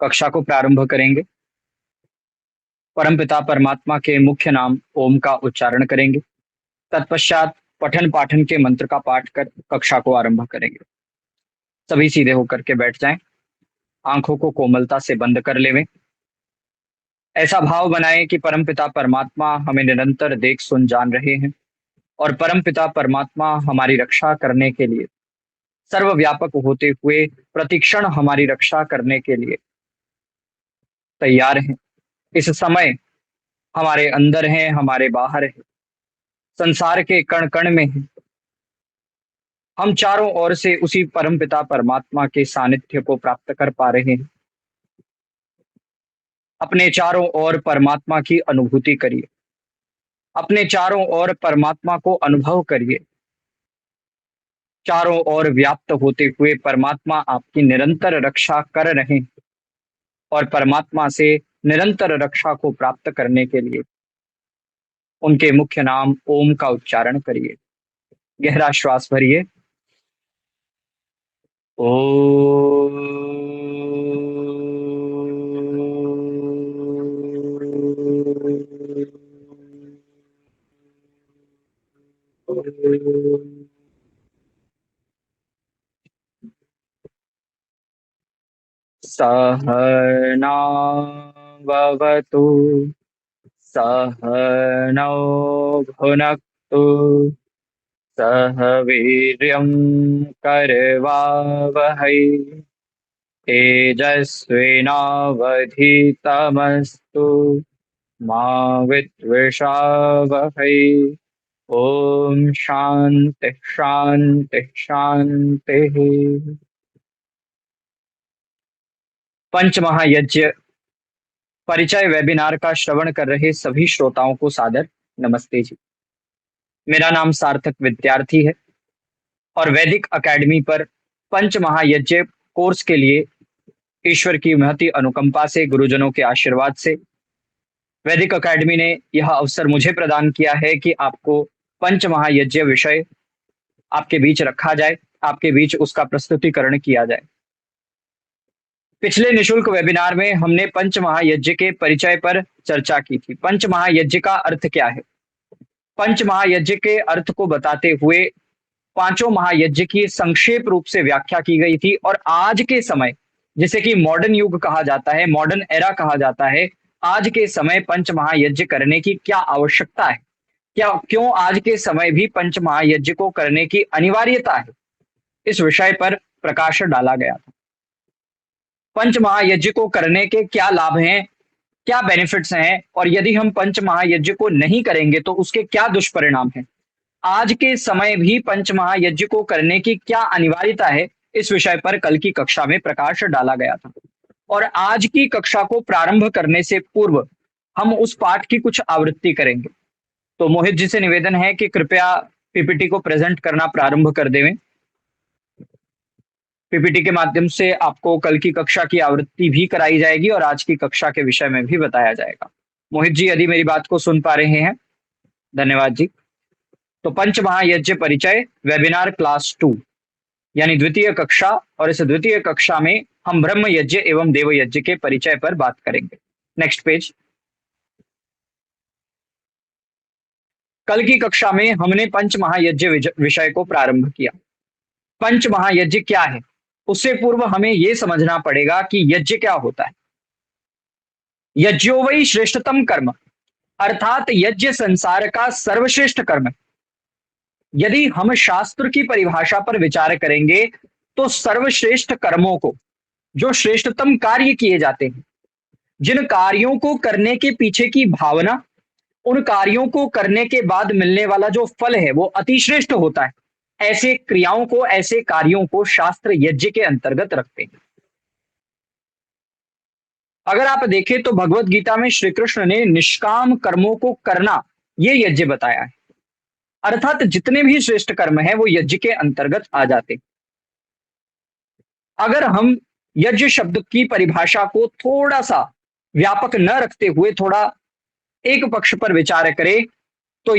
कक्षा को प्रारंभ करेंगे। परमपिता परमात्मा के मुख्य नाम ओम का उच्चारण करेंगे। तत्पश्चात पठन पाठन के मंत्र का पाठ कर कक्षा को आरंभ करेंगे। सभी सीधे होकर के बैठ जाएं। आंखों को कोमलता से बंद कर लेवें। ऐसा भाव बनाएं कि परमपिता परमात्मा हमें निरंतर देख सुन जान रहे हैं और परमपिता परमात्मा हमारी रक्षा करने के लिए सर्वव्यापक होते हुए प्रतिक्षण हमारी रक्षा करने के लिए तैयार हैं। इस समय हमारे अंदर हैं, हमारे बाहर हैं, संसार के कण कण में हैं। हम चारों ओर से उसी परमपिता परमात्मा के सानिध्य को प्राप्त कर पा रहे हैं। अपने चारों ओर परमात्मा की अनुभूति करिए। अपने चारों ओर परमात्मा को अनुभव करिए। चारों ओर व्याप्त होते हुए परमात्मा आपकी निरंतर रक्षा कर रहे हैं और परमात्मा से निरंतर रक्षा को प्राप्त करने के लिए उनके मुख्य नाम ओम का उच्चारण करिए। गहरा श्वास भरिए। सहनावतु सहनौ भुनक्तु सह वीर्यं करवावहै तेजस्विनावधीतमस्तु मा विद्विषावहै। ओम शांति शांति शांति। पंचमहायज्ञ परिचय वेबिनार का श्रवण कर रहे सभी श्रोताओं को सादर नमस्ते जी। मेरा नाम सार्थक विद्यार्थी है और वैदिक अकेडमी पर पंचमहायज्ञ कोर्स के लिए ईश्वर की महती अनुकंपा से, गुरुजनों के आशीर्वाद से वैदिक अकेडमी ने यह अवसर मुझे प्रदान किया है कि आपको पंचमहायज्ञ विषय आपके बीच रखा जाए, आपके बीच उसका प्रस्तुतिकरण किया जाए। पिछले निशुल्क वेबिनार में हमने पंचमहायज्ञ के परिचय पर चर्चा की थी। पंचमहायज्ञ का अर्थ क्या है? पंचमहायज्ञ के अर्थ को बताते हुए पांचों महायज्ञ की संक्षेप रूप से व्याख्या की गई थी और आज के समय, जिसे कि मॉडर्न युग कहा जाता है, मॉडर्न एरा कहा जाता है, आज के समय पंचमहायज्ञ करने की क्या आवश्यकता है, क्यों आज के समय भी पंचमहायज्ञ को करने की अनिवार्यता है, इस विषय पर प्रकाश डाला गया था। पंचमहायज्ञ को करने के क्या लाभ हैं, क्या बेनिफिट्स हैं और यदि हम पंचमहायज्ञ को नहीं करेंगे तो उसके क्या दुष्परिणाम हैं। आज के समय भी पंचमहायज्ञ को करने की क्या अनिवार्यता है, इस विषय पर कल की कक्षा में प्रकाश डाला गया था। और आज की कक्षा को प्रारंभ करने से पूर्व हम उस पाठ की कुछ आवृत्ति करेंगे। तो मोहित जी से निवेदन है कि कृपया पीपीटी को प्रेजेंट करना प्रारंभ कर देवें। पीपीटी के माध्यम से आपको कल की कक्षा की आवृत्ति भी कराई जाएगी और आज की कक्षा के विषय में भी बताया जाएगा। मोहित जी यदि मेरी बात को सुन पा रहे हैं, धन्यवाद जी। तो पंचमहायज्ञ परिचय वेबिनार क्लास 2 यानी द्वितीय कक्षा, और इस द्वितीय कक्षा में हम ब्रह्म यज्ञ एवं देव यज्ञ के परिचय पर बात करेंगे। Next page. कल की कक्षा में हमने पंचमहायज्ञ विषय को प्रारंभ किया। पंचमहायज्ञ क्या है, उससे पूर्व हमें यह समझना पड़ेगा कि यज्ञ क्या होता है। यज्ञो वै श्रेष्ठतम कर्म, अर्थात यज्ञ संसार का सर्वश्रेष्ठ कर्म है। यदि हम शास्त्र की परिभाषा पर विचार करेंगे तो सर्वश्रेष्ठ कर्मों को, जो श्रेष्ठतम कार्य किए जाते हैं, जिन कार्यों को करने के पीछे की भावना, उन कार्यों को करने के बाद मिलने वाला जो फल है वो अतिश्रेष्ठ होता है, ऐसे क्रियाओं को, ऐसे कार्यों को शास्त्र यज्ञ के अंतर्गत रखते हैं। अगर आप देखें तो भगवत गीता में श्री कृष्ण ने निष्काम कर्मों को करना ये यज्ञ बताया है, अर्थात जितने भी श्रेष्ठ कर्म हैं वो यज्ञ के अंतर्गत आ जाते। अगर हम यज्ञ शब्द की परिभाषा को थोड़ा सा व्यापक न रखते हुए थोड़ा एक पक्ष पर विचार करें तो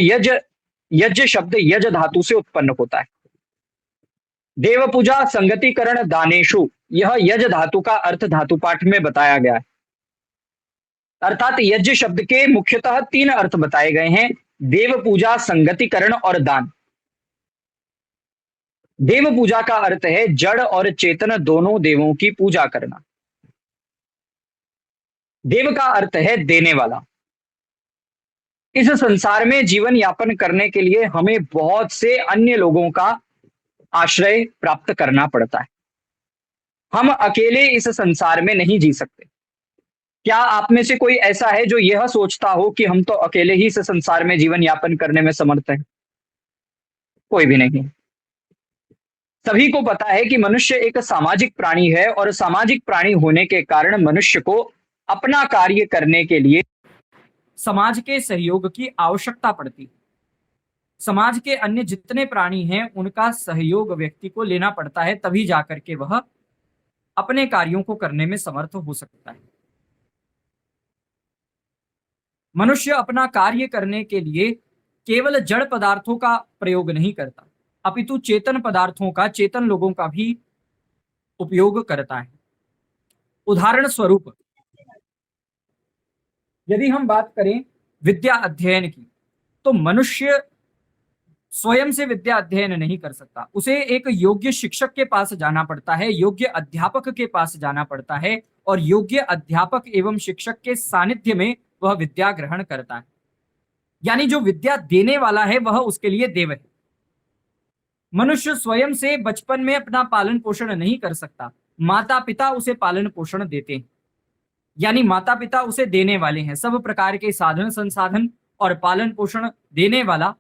यज्ञ शब्द यज धातु से उत्पन्न होता है। देव पूजा संगतिकरण दानेशु, यह यज धातु का अर्थ धातु पाठ में बताया गया है। अर्थात यज्ञ शब्द के मुख्यतः तीन अर्थ बताए गए हैं: देव पूजा, संगतिकरण और दान। देव पूजा का अर्थ है जड़ और चेतन दोनों देवों की पूजा करना। देव का अर्थ है देने वाला। इस संसार में जीवन यापन करने के लिए हमें बहुत से अन्य लोगों का आश्रय प्राप्त करना पड़ता है। हम अकेले इस संसार में नहीं जी सकते। क्या आप में से कोई ऐसा है जो यह सोचता हो कि हम तो अकेले ही इस संसार में जीवन यापन करने में समर्थ हैं? कोई भी नहीं। सभी को पता है कि मनुष्य एक सामाजिक प्राणी है और सामाजिक प्राणी होने के कारण मनुष्य को अपना कार्य करने के लिए समाज के सहयोग की आवश्यकता पड़ती है। समाज के अन्य जितने प्राणी हैं उनका सहयोग व्यक्ति को लेना पड़ता है, तभी जाकर के वह अपने कार्यों को करने में समर्थ हो सकता है। मनुष्य अपना कार्य करने के लिए केवल जड़ पदार्थों का प्रयोग नहीं करता, अपितु चेतन पदार्थों का, चेतन लोगों का भी उपयोग करता है। उदाहरण स्वरूप यदि हम बात करें विद्या अध्ययन की, तो मनुष्य स्वयं से विद्या अध्ययन नहीं कर सकता। उसे एक योग्य शिक्षक के पास जाना पड़ता है, योग्य अध्यापक के पास जाना पड़ता है, और योग्य अध्यापक एवं शिक्षक के सानिध्य में वह विद्या ग्रहण करता है। यानी जो विद्या देने वाला है वह उसके लिए देव है। मनुष्य स्वयं से बचपन में अपना पालन पोषण नहीं कर सकता, माता पिता उसे पालन पोषण देते हैं। यानी माता पिता उसे देने वाले हैं, सब प्रकार के साधन संसाधन और पालन पोषण देने वाला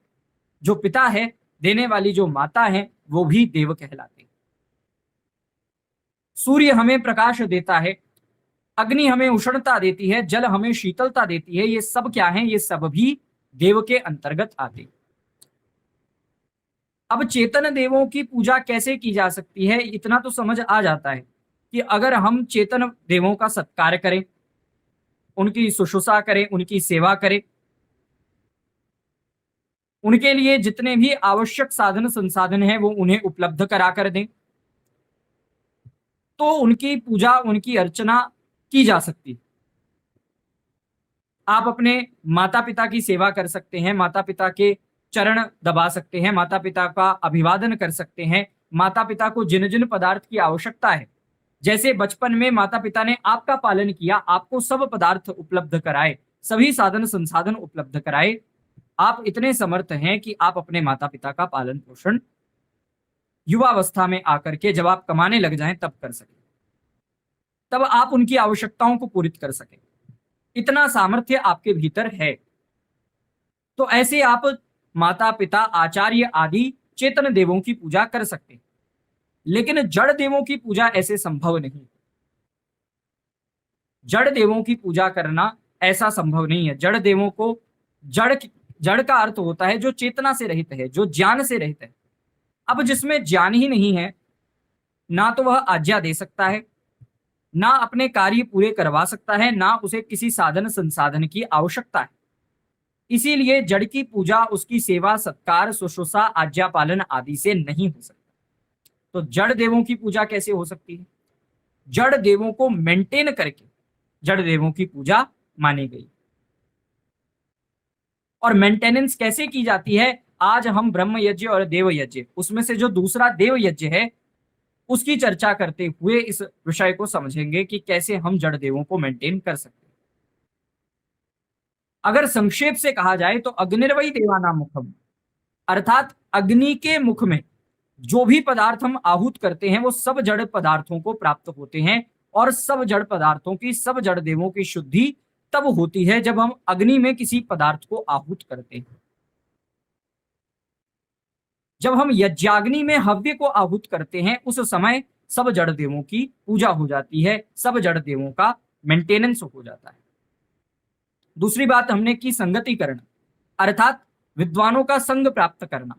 जो पिता है, देने वाली जो माता है, वो भी देव कहलाते हैं। सूर्य हमें प्रकाश देता है, अग्नि हमें उष्णता देती है, जल हमें शीतलता देती है। ये सब क्या है? ये सब भी देव के अंतर्गत आते हैं। अब चेतन देवों की पूजा कैसे की जा सकती है, इतना तो समझ आ जाता है कि अगर हम चेतन देवों का सत्कार करें, उनकी शुश्रूषा करें, उनकी सेवा करें, उनके लिए जितने भी आवश्यक साधन संसाधन हैं वो उन्हें उपलब्ध करा कर दें, तो उनकी पूजा, उनकी अर्चना की जा सकती है। आप अपने माता पिता की सेवा कर सकते हैं, माता पिता के चरण दबा सकते हैं, माता पिता का अभिवादन कर सकते हैं। माता पिता को जिन जिन पदार्थ की आवश्यकता है, जैसे बचपन में माता पिता ने आपका पालन किया, आपको सब पदार्थ उपलब्ध कराए, सभी साधन संसाधन उपलब्ध कराए, आप इतने समर्थ हैं कि आप अपने माता पिता का पालन पोषण युवावस्था में आकर के जब आप कमाने लग जाएं तब कर सकें, तब आप उनकी आवश्यकताओं को पूरित कर सकें। इतना सामर्थ्य आपके भीतर है। तो ऐसे आप माता पिता, आचार्य आदि चेतन देवों की पूजा कर सकते हैं, लेकिन जड़ देवों की पूजा ऐसे संभव नहीं। जड़ देवों की पूजा करना ऐसा संभव नहीं है। जड़ देवों को, जड़ का अर्थ होता है जो चेतना से रहित है, जो ज्ञान से रहित है। अब जिसमें ज्ञान ही नहीं है, ना तो वह आज्ञा दे सकता है, ना अपने कार्य पूरे करवा सकता है, ना उसे किसी साधन संसाधन की आवश्यकता है। इसीलिए जड़ की पूजा, उसकी सेवा सत्कार, शुश्रूषा, आज्ञा पालन आदि से नहीं हो सकता। तो जड़ देवों की पूजा कैसे हो सकती है? जड़ देवों को मेंटेन करके जड़ देवों की पूजा मानी गई। और मेंटेनेंस कैसे की जाती है? आज हम ब्रह्म यज्ञ और देव यज्ञ, उसमें से जो दूसरा देव यज्ञ है उसकी चर्चा करते हुए इस विषय को समझेंगे कि कैसे हम जड़ देवों को मेंटेन कर सकते हैं। अगर संक्षेप से कहा जाए तो अग्निर्वै देवानां मुखम, अर्थात अग्नि के मुख में जो भी पदार्थ हम आहूत करते हैं वो सब जड़ पदार्थों को प्राप्त होते हैं, और सब जड़ पदार्थों की, सब जड़ देवों की शुद्धि तब होती है जब हम अग्नि में किसी पदार्थ को आहूत करते हैं। जब हम यज्ञाग्नि में हव्य को आहूत करते हैं उस समय सब जड़ देवों की पूजा हो जाती है, सब जड़ देवों का मेंटेनेंस हो जाता है। दूसरी बात हमने की संगतिकरण, अर्थात विद्वानों का संग प्राप्त करना।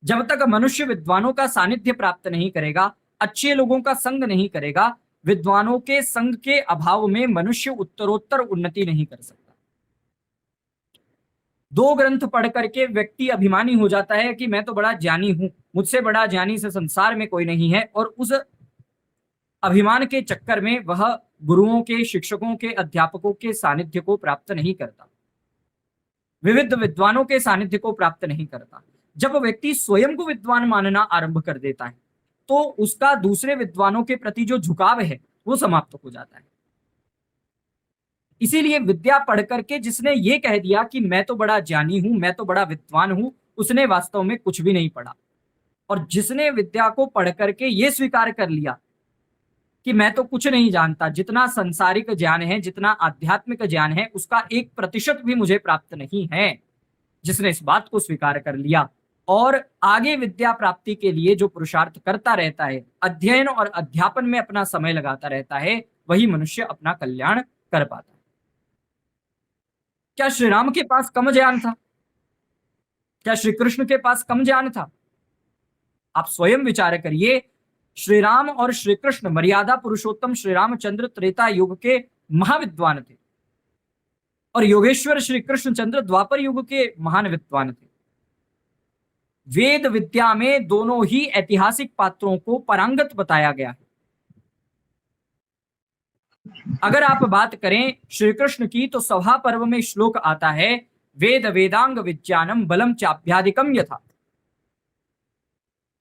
जब तक मनुष्य विद्वानों का सानिध्य प्राप्त नहीं करेगा, अच्छे लोगों का संग नहीं करेगा, विद्वानों के संग के अभाव में मनुष्य उत्तरोत्तर उन्नति नहीं कर सकता। दो ग्रंथ पढ़ करके व्यक्ति अभिमानी हो जाता है कि मैं तो बड़ा ज्ञानी हूं, मुझसे बड़ा ज्ञानी से संसार में कोई नहीं है, और उस अभिमान के चक्कर में वह गुरुओं के, शिक्षकों के, अध्यापकों के सानिध्य को प्राप्त नहीं करता, विविध विद्वानों के सानिध्य को प्राप्त नहीं करता। जब व्यक्ति स्वयं को विद्वान मानना आरंभ कर देता है तो उसका दूसरे विद्वानों के प्रति जो झुकाव है वो समाप्त हो जाता है। इसीलिए विद्या पढ़ करके जिसने ये कह दिया कि मैं तो बड़ा ज्ञानी हूं, मैं तो बड़ा विद्वान हूं, उसने वास्तव में कुछ भी नहीं पढ़ा। और जिसने विद्या को पढ़ करके ये स्वीकार कर लिया कि मैं तो कुछ नहीं जानता, जितना सांसारिक ज्ञान है, जितना आध्यात्मिक ज्ञान है, उसका 1% भी मुझे प्राप्त नहीं है, जिसने इस बात को स्वीकार कर लिया और आगे विद्या प्राप्ति के लिए जो पुरुषार्थ करता रहता है, अध्ययन और अध्यापन में अपना समय लगाता रहता है, वही मनुष्य अपना कल्याण कर पाता है। क्या श्री राम के पास कम ज्ञान था? क्या श्री कृष्ण के पास कम ज्ञान था? आप स्वयं विचार करिए। श्री राम और श्री कृष्ण, मर्यादा पुरुषोत्तम श्री रामचंद्र त्रेता युग के महाविद्वान थे और योगेश्वर श्री कृष्णचंद्र द्वापर युग के महान विद्वान थे। वेद विद्या में दोनों ही ऐतिहासिक पात्रों को परांगत बताया गया है। अगर आप बात करें श्री कृष्ण की तो सभा पर्व में श्लोक आता है, वेद वेदांग विज्ञानम बलम चाभ्यादिकम यथा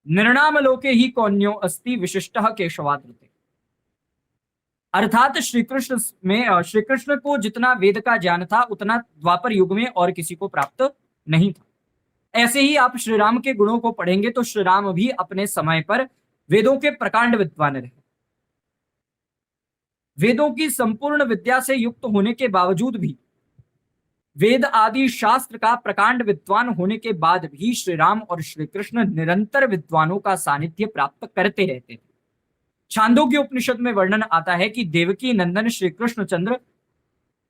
निर्णाम लोके ही कौन्यो अस्ति विशिष्टः केशवाद्रते। अर्थात श्री कृष्ण को जितना वेद का ज्ञान था उतना द्वापर युग में और किसी को प्राप्त नहीं था। ऐसे ही आप श्री राम के गुणों को पढ़ेंगे तो श्री राम भी अपने समय पर वेदों के प्रकांड विद्वान रहे। वेदों की संपूर्ण विद्या से युक्त होने के बावजूद भी, वेद आदि शास्त्र का प्रकांड विद्वान होने के बाद भी श्री राम और श्री कृष्ण निरंतर विद्वानों का सानिध्य प्राप्त करते रहते थे। छांदोग्य उपनिषद में वर्णन आता है कि देवकी नंदन श्री कृष्णचंद्र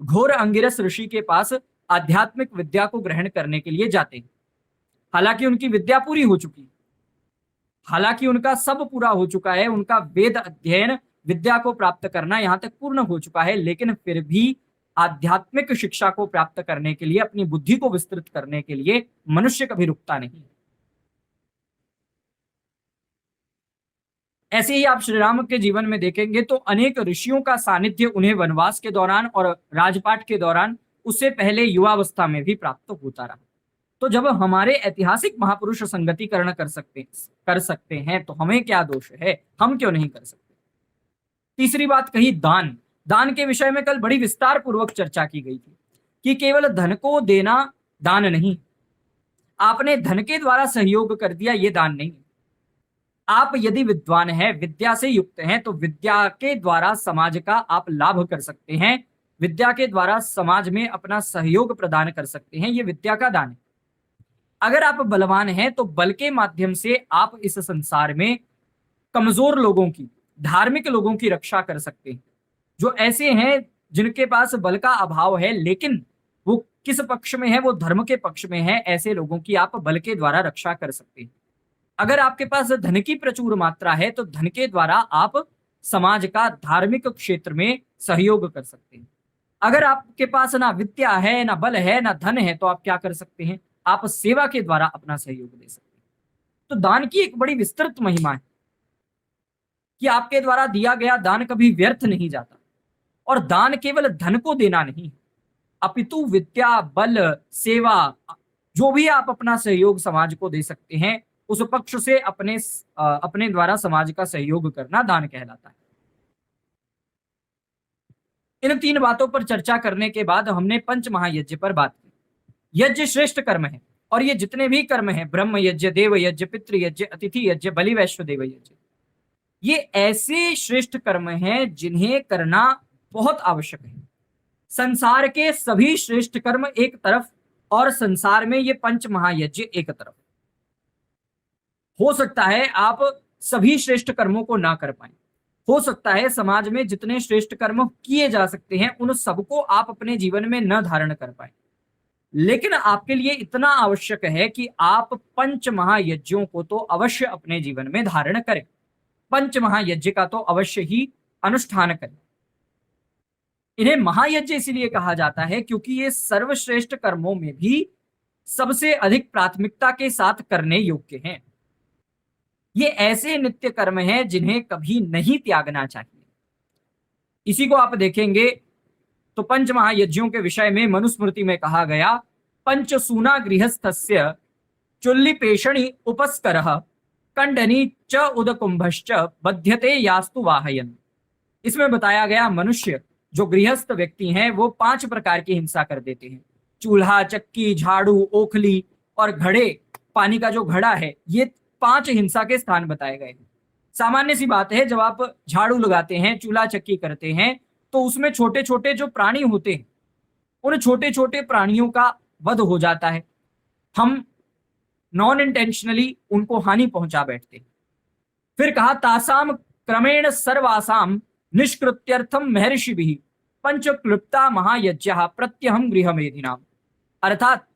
घोर अंगिरस ऋषि के पास आध्यात्मिक विद्या को ग्रहण करने के लिए जाते हैं। हालांकि उनकी विद्या पूरी हो चुकी, हालांकि उनका सब पूरा हो चुका है, उनका वेद अध्ययन, विद्या को प्राप्त करना यहां तक पूर्ण हो चुका है, लेकिन फिर भी आध्यात्मिक शिक्षा को प्राप्त करने के लिए, अपनी बुद्धि को विस्तृत करने के लिए मनुष्य कभी रुकता नहीं। ऐसे ही आप श्री राम के जीवन में देखेंगे तो अनेक ऋषियों का सानिध्य उन्हें वनवास के दौरान और राजपाट के दौरान, उससे पहले युवावस्था में भी प्राप्त होता रहा। तो जब हमारे ऐतिहासिक महापुरुष संगतिकरण कर सकते हैं तो हमें क्या दोष है, हम क्यों नहीं कर सकते? तीसरी बात कही दान। दान के विषय में कल बड़ी विस्तार पूर्वक चर्चा की गई थी कि केवल धन को देना दान नहीं, आपने धन के द्वारा सहयोग कर दिया, ये दान नहीं। आप यदि विद्वान हैं, विद्या से युक्त हैं, तो विद्या के द्वारा समाज का आप लाभ कर सकते हैं, विद्या के द्वारा समाज में अपना सहयोग प्रदान कर सकते हैं, ये विद्या का दान है। अगर आप बलवान हैं तो बल के माध्यम से आप इस संसार में कमजोर लोगों की, धार्मिक लोगों की रक्षा कर सकते हैं। जो ऐसे हैं जिनके पास बल का अभाव है लेकिन वो किस पक्ष में है, वो धर्म के पक्ष में है, ऐसे लोगों की आप बल के द्वारा रक्षा कर सकते हैं। अगर आपके पास धन की प्रचुर मात्रा है तो धन के द्वारा आप समाज का धार्मिक क्षेत्र में सहयोग कर सकते हैं। अगर आपके पास ना विद्या है, ना बल है, ना धन है, तो आप क्या कर सकते हैं? आप सेवा के द्वारा अपना सहयोग दे सकते हैं। तो दान की एक बड़ी विस्तृत महिमा है कि आपके द्वारा दिया गया दान कभी व्यर्थ नहीं जाता। और दान केवल धन को देना नहीं, अपितु विद्या, बल, सेवा, जो भी आप अपना सहयोग समाज को दे सकते हैं, उस पक्ष से अपने द्वारा समाज का सहयोग करना दान कहलाता है। इन तीन बातों पर चर्चा करने के बाद हमने पंच महायज्ञ पर बात की। यज्ञ श्रेष्ठ कर्म है और ये जितने भी कर्म हैं, ब्रह्म यज्ञ, देव यज्ञ, पितृ यज्ञ, अतिथि यज्ञ, बलि वैश्व देव यज्ञ, ये ऐसे श्रेष्ठ कर्म हैं जिन्हें करना बहुत आवश्यक है। संसार के सभी श्रेष्ठ कर्म एक तरफ और संसार में ये पंच महायज्ञ एक तरफ। हो सकता है आप सभी श्रेष्ठ कर्मों को ना कर पाए, हो सकता है समाज में जितने श्रेष्ठ कर्म किए जा सकते हैं उन सबको आप अपने जीवन में न धारण कर पाए, लेकिन आपके लिए इतना आवश्यक है कि आप पंच महायज्ञों को तो अवश्य अपने जीवन में धारण करें, पंच महायज्ञ का तो अवश्य ही अनुष्ठान करें। इन्हें महायज्ञ इसलिए कहा जाता है क्योंकि ये सर्वश्रेष्ठ कर्मों में भी सबसे अधिक प्राथमिकता के साथ करने योग्य हैं। ये ऐसे नित्य कर्म हैं जिन्हें कभी नहीं त्यागना चाहिए। इसी को आप देखेंगे तो पंच महायज्ञों के विषय में मनुस्मृति में कहा गया, पंचसूना गृहस्थस्य चुल्लिपेषणी उपस्करः कंडनी च उदकुंभश्च बध्यते यास्तु वाहयन। इसमें बताया गया मनुष्य जो गृहस्थ व्यक्ति हैं वो 5 प्रकार की हिंसा कर देते हैं। चूल्हा, चक्की, झाड़ू, ओखली और घड़े, पानी का जो घड़ा है, ये 5 हिंसा के स्थान बताए गए हैं। सामान्य सी बात है, जब आप झाड़ू लगाते हैं, चूल्हा चक्की करते हैं, तो उसमें छोटे छोटे जो प्राणी होते हैं, उन छोटे छोटे प्राणियों का वध हो जाता है। हम नॉन इंटेंशनली उनको हानि पहुंचा बैठते हैं। फिर कहा, तासाम क्रमेण सर्वासाम निष्कृत्यर्थम महर्षि भी पंचक्लुप्ता महायज्ञ प्रत्यहम गृहमेधिनाम। अर्थात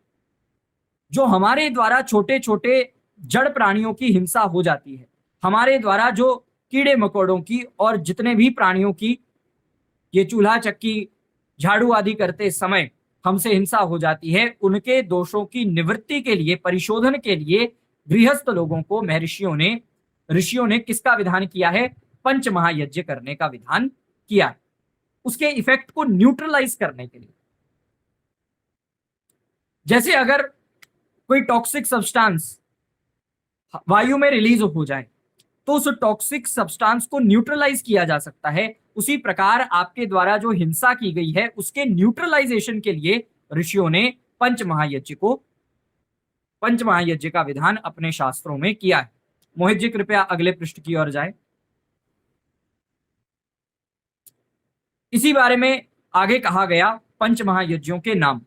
जो हमारे द्वारा छोटे छोटे जड़ प्राणियों की हिंसा हो जाती है, हमारे द्वारा जो कीड़े मकोड़ों की और जितने भी प्राणियों की ये चूल्हा चक्की झाड़ू आदि करते समय हमसे हिंसा हो जाती है, उनके दोषों की निवृत्ति के लिए, परिशोधन के लिए गृहस्थ लोगों को ऋषियों ने किसका विधान किया है? पंच महायज्ञ करने का विधान किया है, उसके इफेक्ट को न्यूट्रलाइज करने के लिए। जैसे अगर कोई टॉक्सिक सब्सटेंस वायु में रिलीज हो जाए तो उस टॉक्सिक सब्सटेंस को न्यूट्रलाइज किया जा सकता है। उसी प्रकार आपके द्वारा जो हिंसा की गई है उसके न्यूट्रलाइजेशन के लिए ऋषियों ने पंच महायज्ञ का विधान अपने शास्त्रों में किया है। मोहित जी कृपया अगले पृष्ठ की ओर जाए। इसी बारे में आगे कहा गया पंच महायज्ञों के नाम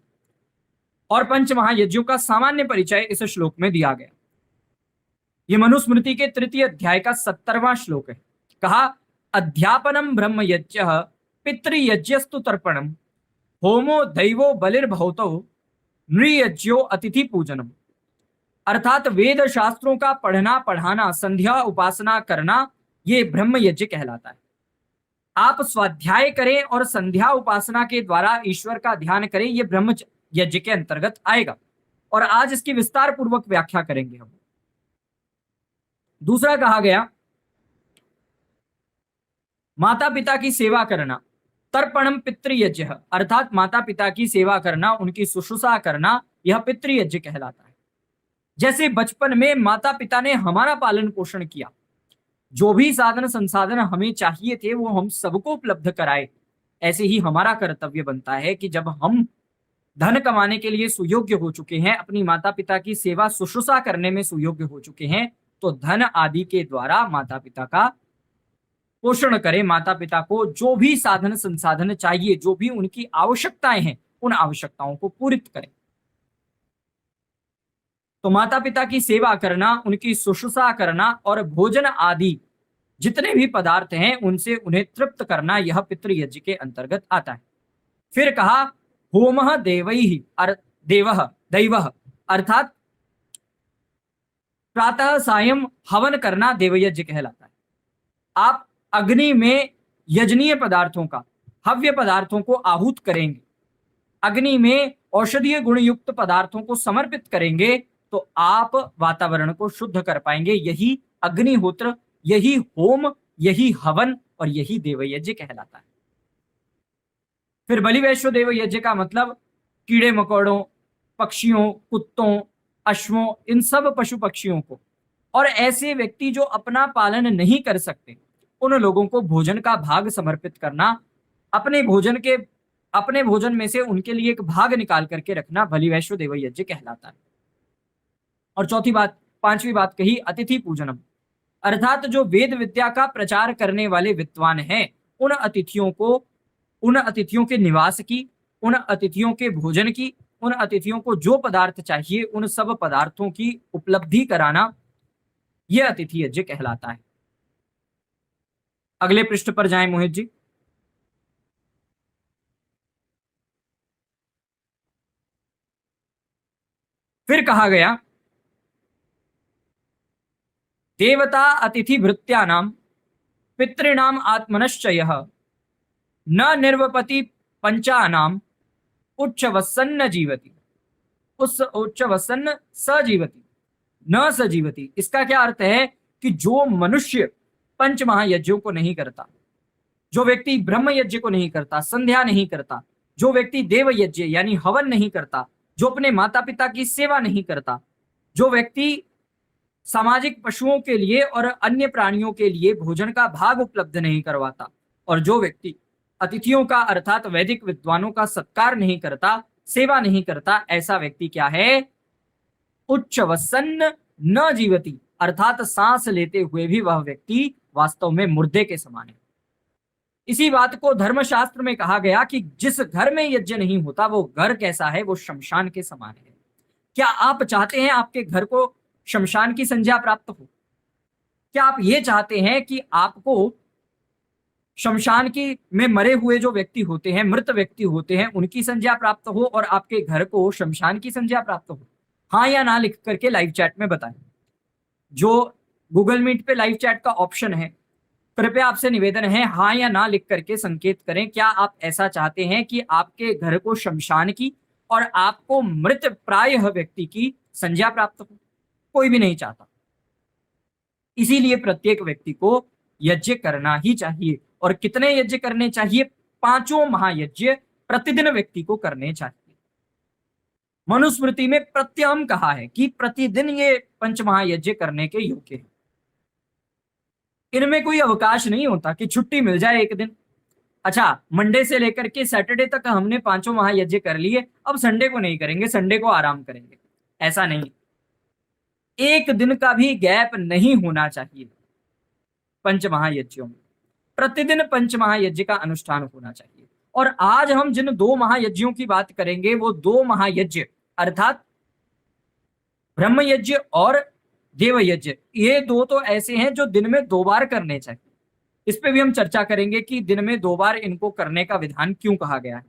और पंच महायज्ञों का सामान्य परिचय इस श्लोक में दिया गया। ये मनुस्मृति के 3 अध्याय का 17वां श्लोक है। कहा, अध्यापनम ब्रह्म यज्ञ पितृयज्ञस्तु तर्पणम होमो दैवो बलिर्भौतो नृयज्ञो अतिथि पूजनम। अर्थात वेद शास्त्रों का पढ़ना, पढ़ाना, संध्या उपासना करना, ये ब्रह्म यज्ञ कहलाता है। आप स्वाध्याय करें और संध्या उपासना के द्वारा ईश्वर का ध्यान करें, यह ब्रह्म यज्ञ के अंतर्गत आएगा और आज इसकी विस्तार पूर्वक व्याख्या करेंगे हम। दूसरा कहा गया, माता पिता की सेवा करना, तर्पणम पितृयज्ञ, अर्थात माता पिता की सेवा करना, उनकी शुश्रूषा करना, यह पितृयज्ञ कहलाता है। जैसे बचपन में माता पिता ने हमारा पालन पोषण किया, जो भी साधन संसाधन हमें चाहिए थे वो हम सबको उपलब्ध कराए, ऐसे ही हमारा कर्तव्य बनता है कि जब हम धन कमाने के लिए सुयोग्य हो चुके हैं, अपनी माता पिता की सेवा शुश्रूषा करने में सुयोग्य हो चुके हैं, तो धन आदि के द्वारा माता पिता का पोषण करें। माता पिता को जो भी साधन संसाधन चाहिए, जो भी उनकी आवश्यकताएं हैं, उन आवश्यकताओं को पूरित करें। तो माता पिता की सेवा करना, उनकी शुश्रूषा करना और भोजन आदि जितने भी पदार्थ हैं उनसे उन्हें तृप्त करना, यह पितृयज्ञ के अंतर्गत आता है। फिर कहा, होमः दैवः, अर्थात प्रातः सायं हवन करना देवयज्ञ कहलाता है। आप अग्नि में यजनीय पदार्थों का, हव्य पदार्थों को आहूत करेंगे, अग्नि में औषधीय गुण युक्त पदार्थों को समर्पित करेंगे, तो आप वातावरण को शुद्ध कर पाएंगे। यही अग्निहोत्र, यही होम, यही हवन और यही देवयज्ञ कहलाता है। फिर बलि वैश्व देव यज्ञ का मतलब कीड़े मकोड़ों, पक्षियों, कुत्तों, अश्वों, इन सब पशु पक्षियों को और ऐसे व्यक्ति जो अपना पालन नहीं कर सकते, उन लोगों को भोजन का भाग समर्पित करना, अपने भोजन में से उनके लिए एक भाग निकाल करके रखना, बलि वैश्व देव यज्ञ कहलाता है। और पांचवी बात कही, अतिथि पूजनम, अर्थात जो वेद विद्या का प्रचार करने वाले विद्वान हैं, उन अतिथियों के निवास की, उन अतिथियों के भोजन की, उन अतिथियों को जो पदार्थ चाहिए उन सब पदार्थों की उपलब्धि कराना, यह अतिथि यज्ञ कहलाता है। अगले पृष्ठ पर जाएं मोहित जी। फिर कहा गया, देवता अतिथि भृत्यानाम पितृणाम आत्मनश्चयः न निर्वपति पंचानाम उच्चवसन्न जीवति। उस उच्चवसन सजीवति न सजीवति। इसका क्या अर्थ है कि जो मनुष्य पंच महायज्ञों को नहीं करता, जो व्यक्ति ब्रह्म यज्ञ को नहीं करता, संध्या नहीं करता, जो व्यक्ति देव यज्ञ यानी हवन नहीं करता, जो अपने माता पिता की सेवा नहीं करता, जो व्यक्ति सामाजिक पशुओं के लिए और अन्य प्राणियों के लिए भोजन का भाग उपलब्ध नहीं करवाता, और जो व्यक्ति अतिथियों का अर्थात वैदिक विद्वानों का सत्कार नहीं करता, सेवा नहीं करता, ऐसा व्यक्ति क्या है? उच्चवसन न जीवति, अर्थात सांस लेते हुए भी वह व्यक्ति वास्तव में मुर्दे के समान है। इसी बात को धर्मशास्त्र में कहा गया कि जिस घर में यज्ञ नहीं होता वो घर कैसा है? वो शमशान के समान है। क्या आप चाहते हैं आपके घर को शमशान की संज्ञा प्राप्त हो? क्या आप ये चाहते हैं कि आपको शमशान की में मरे हुए जो व्यक्ति होते हैं, मृत व्यक्ति होते हैं, उनकी संज्ञा प्राप्त हो और आपके घर को शमशान की संज्ञा प्राप्त हो? हाँ या ना लिख करके लाइव चैट में बताएं। जो गूगल मीट पे लाइव चैट का ऑप्शन है, कृपया आपसे निवेदन है हाँ या ना लिख करके संकेत करें। क्या आप ऐसा चाहते हैं कि आपके घर को शमशान की और आपको मृत प्रायः व्यक्ति की संज्ञा प्राप्त हो? कोई भी नहीं चाहता। इसीलिए प्रत्येक व्यक्ति को यज्ञ करना ही चाहिए। और कितने यज्ञ करने चाहिए? 5 महायज्ञ प्रतिदिन व्यक्ति को करने चाहिए। मनुस्मृति में प्रत्यहम कहा है कि प्रतिदिन ये 5 महायज्ञ करने के योग्य है। इनमें कोई अवकाश नहीं होता कि छुट्टी मिल जाए एक दिन। अच्छा, मंडे से लेकर के सैटरडे तक हमने 5 महायज्ञ कर लिए, अब संडे को नहीं करेंगे, संडे को आराम करेंगे, ऐसा नहीं। एक दिन का भी गैप नहीं होना चाहिए पंच महायज्ञों में। प्रतिदिन पंच महायज्ञ का अनुष्ठान होना चाहिए। और आज हम जिन 2 महायज्ञों की बात करेंगे वो 2 महायज्ञ अर्थात ब्रह्म यज्ञ और देव यज्ञ, ये 2 तो ऐसे हैं जो दिन में 2 बार करने चाहिए। इस पे भी हम चर्चा करेंगे कि दिन में 2 बार इनको करने का विधान क्यों कहा गया है।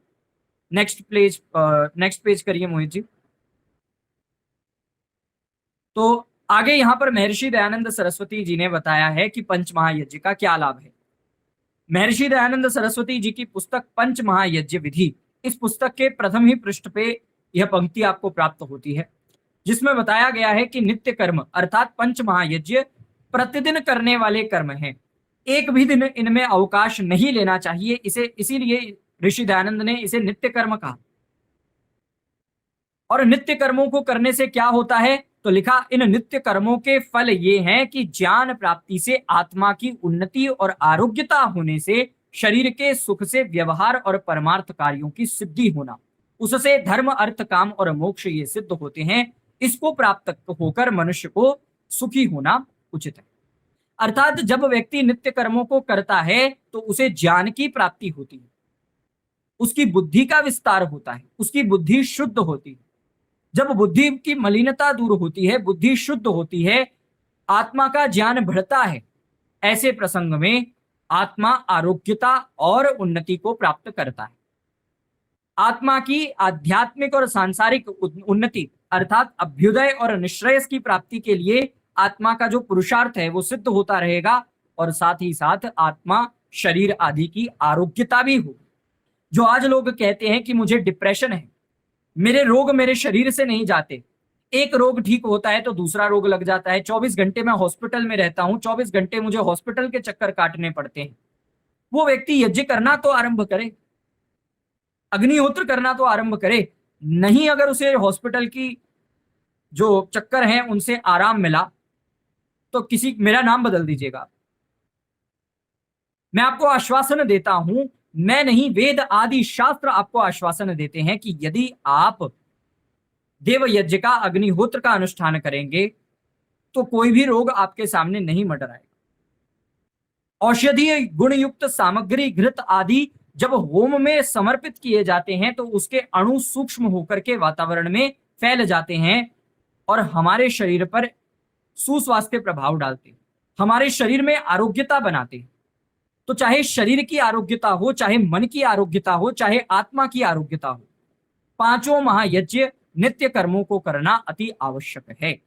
नेक्स्ट पेज करिए मोहित जी। तो आगे यहां पर महर्षि दयानंद सरस्वती जी ने बताया है कि पंच महायज्ञ का क्या लाभ है। महर्षि दयानंद सरस्वती जी की पुस्तक पंच महायज्ञ विधि, इस पुस्तक के प्रथम ही पृष्ठ पे यह पंक्ति आपको प्राप्त होती है, जिसमें बताया गया है कि नित्य कर्म अर्थात पंच महायज्ञ प्रतिदिन करने वाले कर्म हैं। एक भी दिन इनमें अवकाश नहीं लेना चाहिए। इसीलिए ऋषि दयानंद ने इसे नित्य कर्म कहा। और नित्य कर्मों को करने से क्या होता है? तो लिखा, इन नित्य कर्मों के फल ये हैं कि ज्ञान प्राप्ति से आत्मा की उन्नति और आरोग्यता होने से शरीर के सुख से व्यवहार और परमार्थ कार्यों की सिद्धि होना, उससे धर्म अर्थ काम और मोक्ष ये सिद्ध होते हैं। इसको प्राप्त होकर मनुष्य को सुखी होना उचित है। अर्थात जब व्यक्ति नित्य कर्मों को करता है तो उसे ज्ञान की प्राप्ति होती है, उसकी बुद्धि का विस्तार होता है, उसकी बुद्धि शुद्ध होती है। जब बुद्धि की मलिनता दूर होती है, बुद्धि शुद्ध होती है, आत्मा का ज्ञान बढ़ता है, ऐसे प्रसंग में आत्मा आरोग्यता और उन्नति को प्राप्त करता है। आत्मा की आध्यात्मिक और सांसारिक उन्नति अर्थात अभ्युदय और निश्रेयस की प्राप्ति के लिए आत्मा का जो पुरुषार्थ है वो सिद्ध होता रहेगा, और साथ ही साथ आत्मा शरीर आदि की आरोग्यता भी हो। जो आज लोग कहते हैं कि मुझे डिप्रेशन है, मेरे रोग मेरे शरीर से नहीं जाते, एक रोग ठीक होता है तो दूसरा रोग लग जाता है, 24 घंटे मैं हॉस्पिटल में रहता हूं, 24 घंटे मुझे हॉस्पिटल के चक्कर काटने पड़ते हैं, वो व्यक्ति यज्ञ करना तो आरंभ करे, अग्निहोत्र करना तो आरंभ करे। नहीं, अगर उसे हॉस्पिटल की जो चक्कर हैं उनसे आराम मिला तो मेरा नाम बदल दीजिएगा। मैं आपको आश्वासन देता हूं, मैं नहीं, वेद आदि शास्त्र आपको आश्वासन देते हैं कि यदि आप देव यज्ञ का अग्निहोत्र का अनुष्ठान करेंगे तो कोई भी रोग आपके सामने नहीं मंडराएगा। औषधीय गुणयुक्त सामग्री घृत आदि जब होम में समर्पित किए जाते हैं तो उसके अणु सूक्ष्म होकर के वातावरण में फैल जाते हैं और हमारे शरीर पर सुस्वास्थ्य प्रभाव डालते हैं, हमारे शरीर में आरोग्यता बनाते हैं। तो चाहे शरीर की आरोग्यता हो, चाहे मन की आरोग्यता हो, चाहे आत्मा की आरोग्यता हो, 5 महायज्ञ नित्य कर्मों को करना अति आवश्यक है।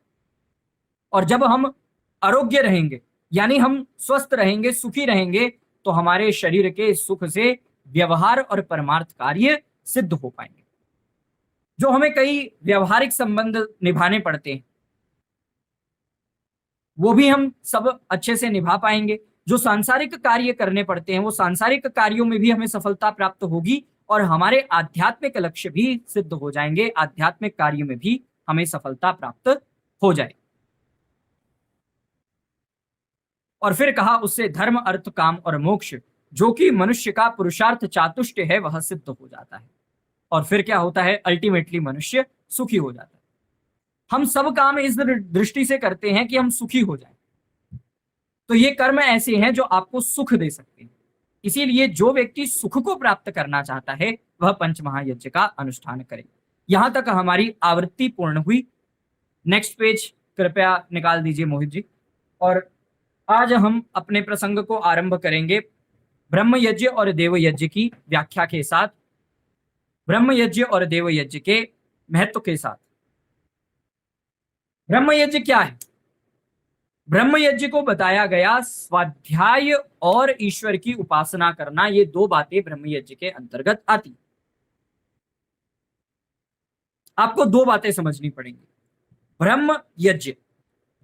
और जब हम आरोग्य रहेंगे यानी हम स्वस्थ रहेंगे, सुखी रहेंगे, तो हमारे शरीर के सुख से व्यवहार और परमार्थ कार्य सिद्ध हो पाएंगे। जो हमें कई व्यवहारिक संबंध निभाने पड़ते हैं, वो भी हम सब अच्छे से निभा पाएंगे। जो सांसारिक कार्य करने पड़ते हैं, वो सांसारिक कार्यों में भी हमें सफलता प्राप्त होगी और हमारे आध्यात्मिक लक्ष्य भी सिद्ध हो जाएंगे, आध्यात्मिक कार्य में भी हमें सफलता प्राप्त हो जाए। और फिर कहा, उससे धर्म, अर्थ, काम और मोक्ष, जो कि मनुष्य का पुरुषार्थ चातुष्ट है, वह सिद्ध हो जाता है। और फिर क्या होता है, अल्टीमेटली मनुष्य सुखी हो जाता है। हम सब काम इस दृष्टि से करते हैं कि हम सुखी हो जाएं। तो ये कर्म ऐसे हैं जो आपको सुख दे सकते हैं। इसीलिए जो व्यक्ति सुख को प्राप्त करना चाहता है, वह पंच महायज्ञ का अनुष्ठान करे। यहां तक हमारी आवृत्ति पूर्ण हुई। नेक्स्ट पेज कृपया निकाल दीजिए मोहित जी। और आज हम अपने प्रसंग को आरंभ करेंगे ब्रह्म यज्ञ और देव यज्ञ की व्याख्या के साथ, ब्रह्म यज्ञ और देव यज्ञ के महत्व के साथ। ब्रह्म यज्ञ क्या है? ब्रह्म यज्ञ को बताया गया स्वाध्याय और ईश्वर की उपासना करना, ये दो बातें ब्रह्म यज्ञ के अंतर्गत आती। आपको दो बातें समझनी पड़ेंगी। ब्रह्म यज्ञ,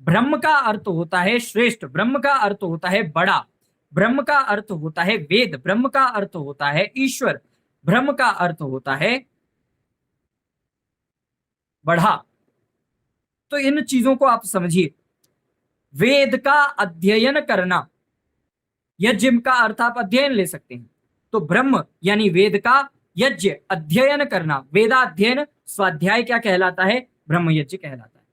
ब्रह्म का अर्थ होता है श्रेष्ठ, ब्रह्म का अर्थ होता है बड़ा, ब्रह्म का अर्थ होता है वेद, ब्रह्म का अर्थ होता है ईश्वर, ब्रह्म का अर्थ होता है बढ़ा। तो इन चीजों को आप समझिए। वेद का अध्ययन करना, यज्ञ का अर्थ आप अध्ययन ले सकते हैं। तो ब्रह्म यानी वेद का, यज्ञ अध्ययन करना, वेदाध्ययन, स्वाध्याय क्या कहलाता है? ब्रह्म यज्ञ कहलाता है।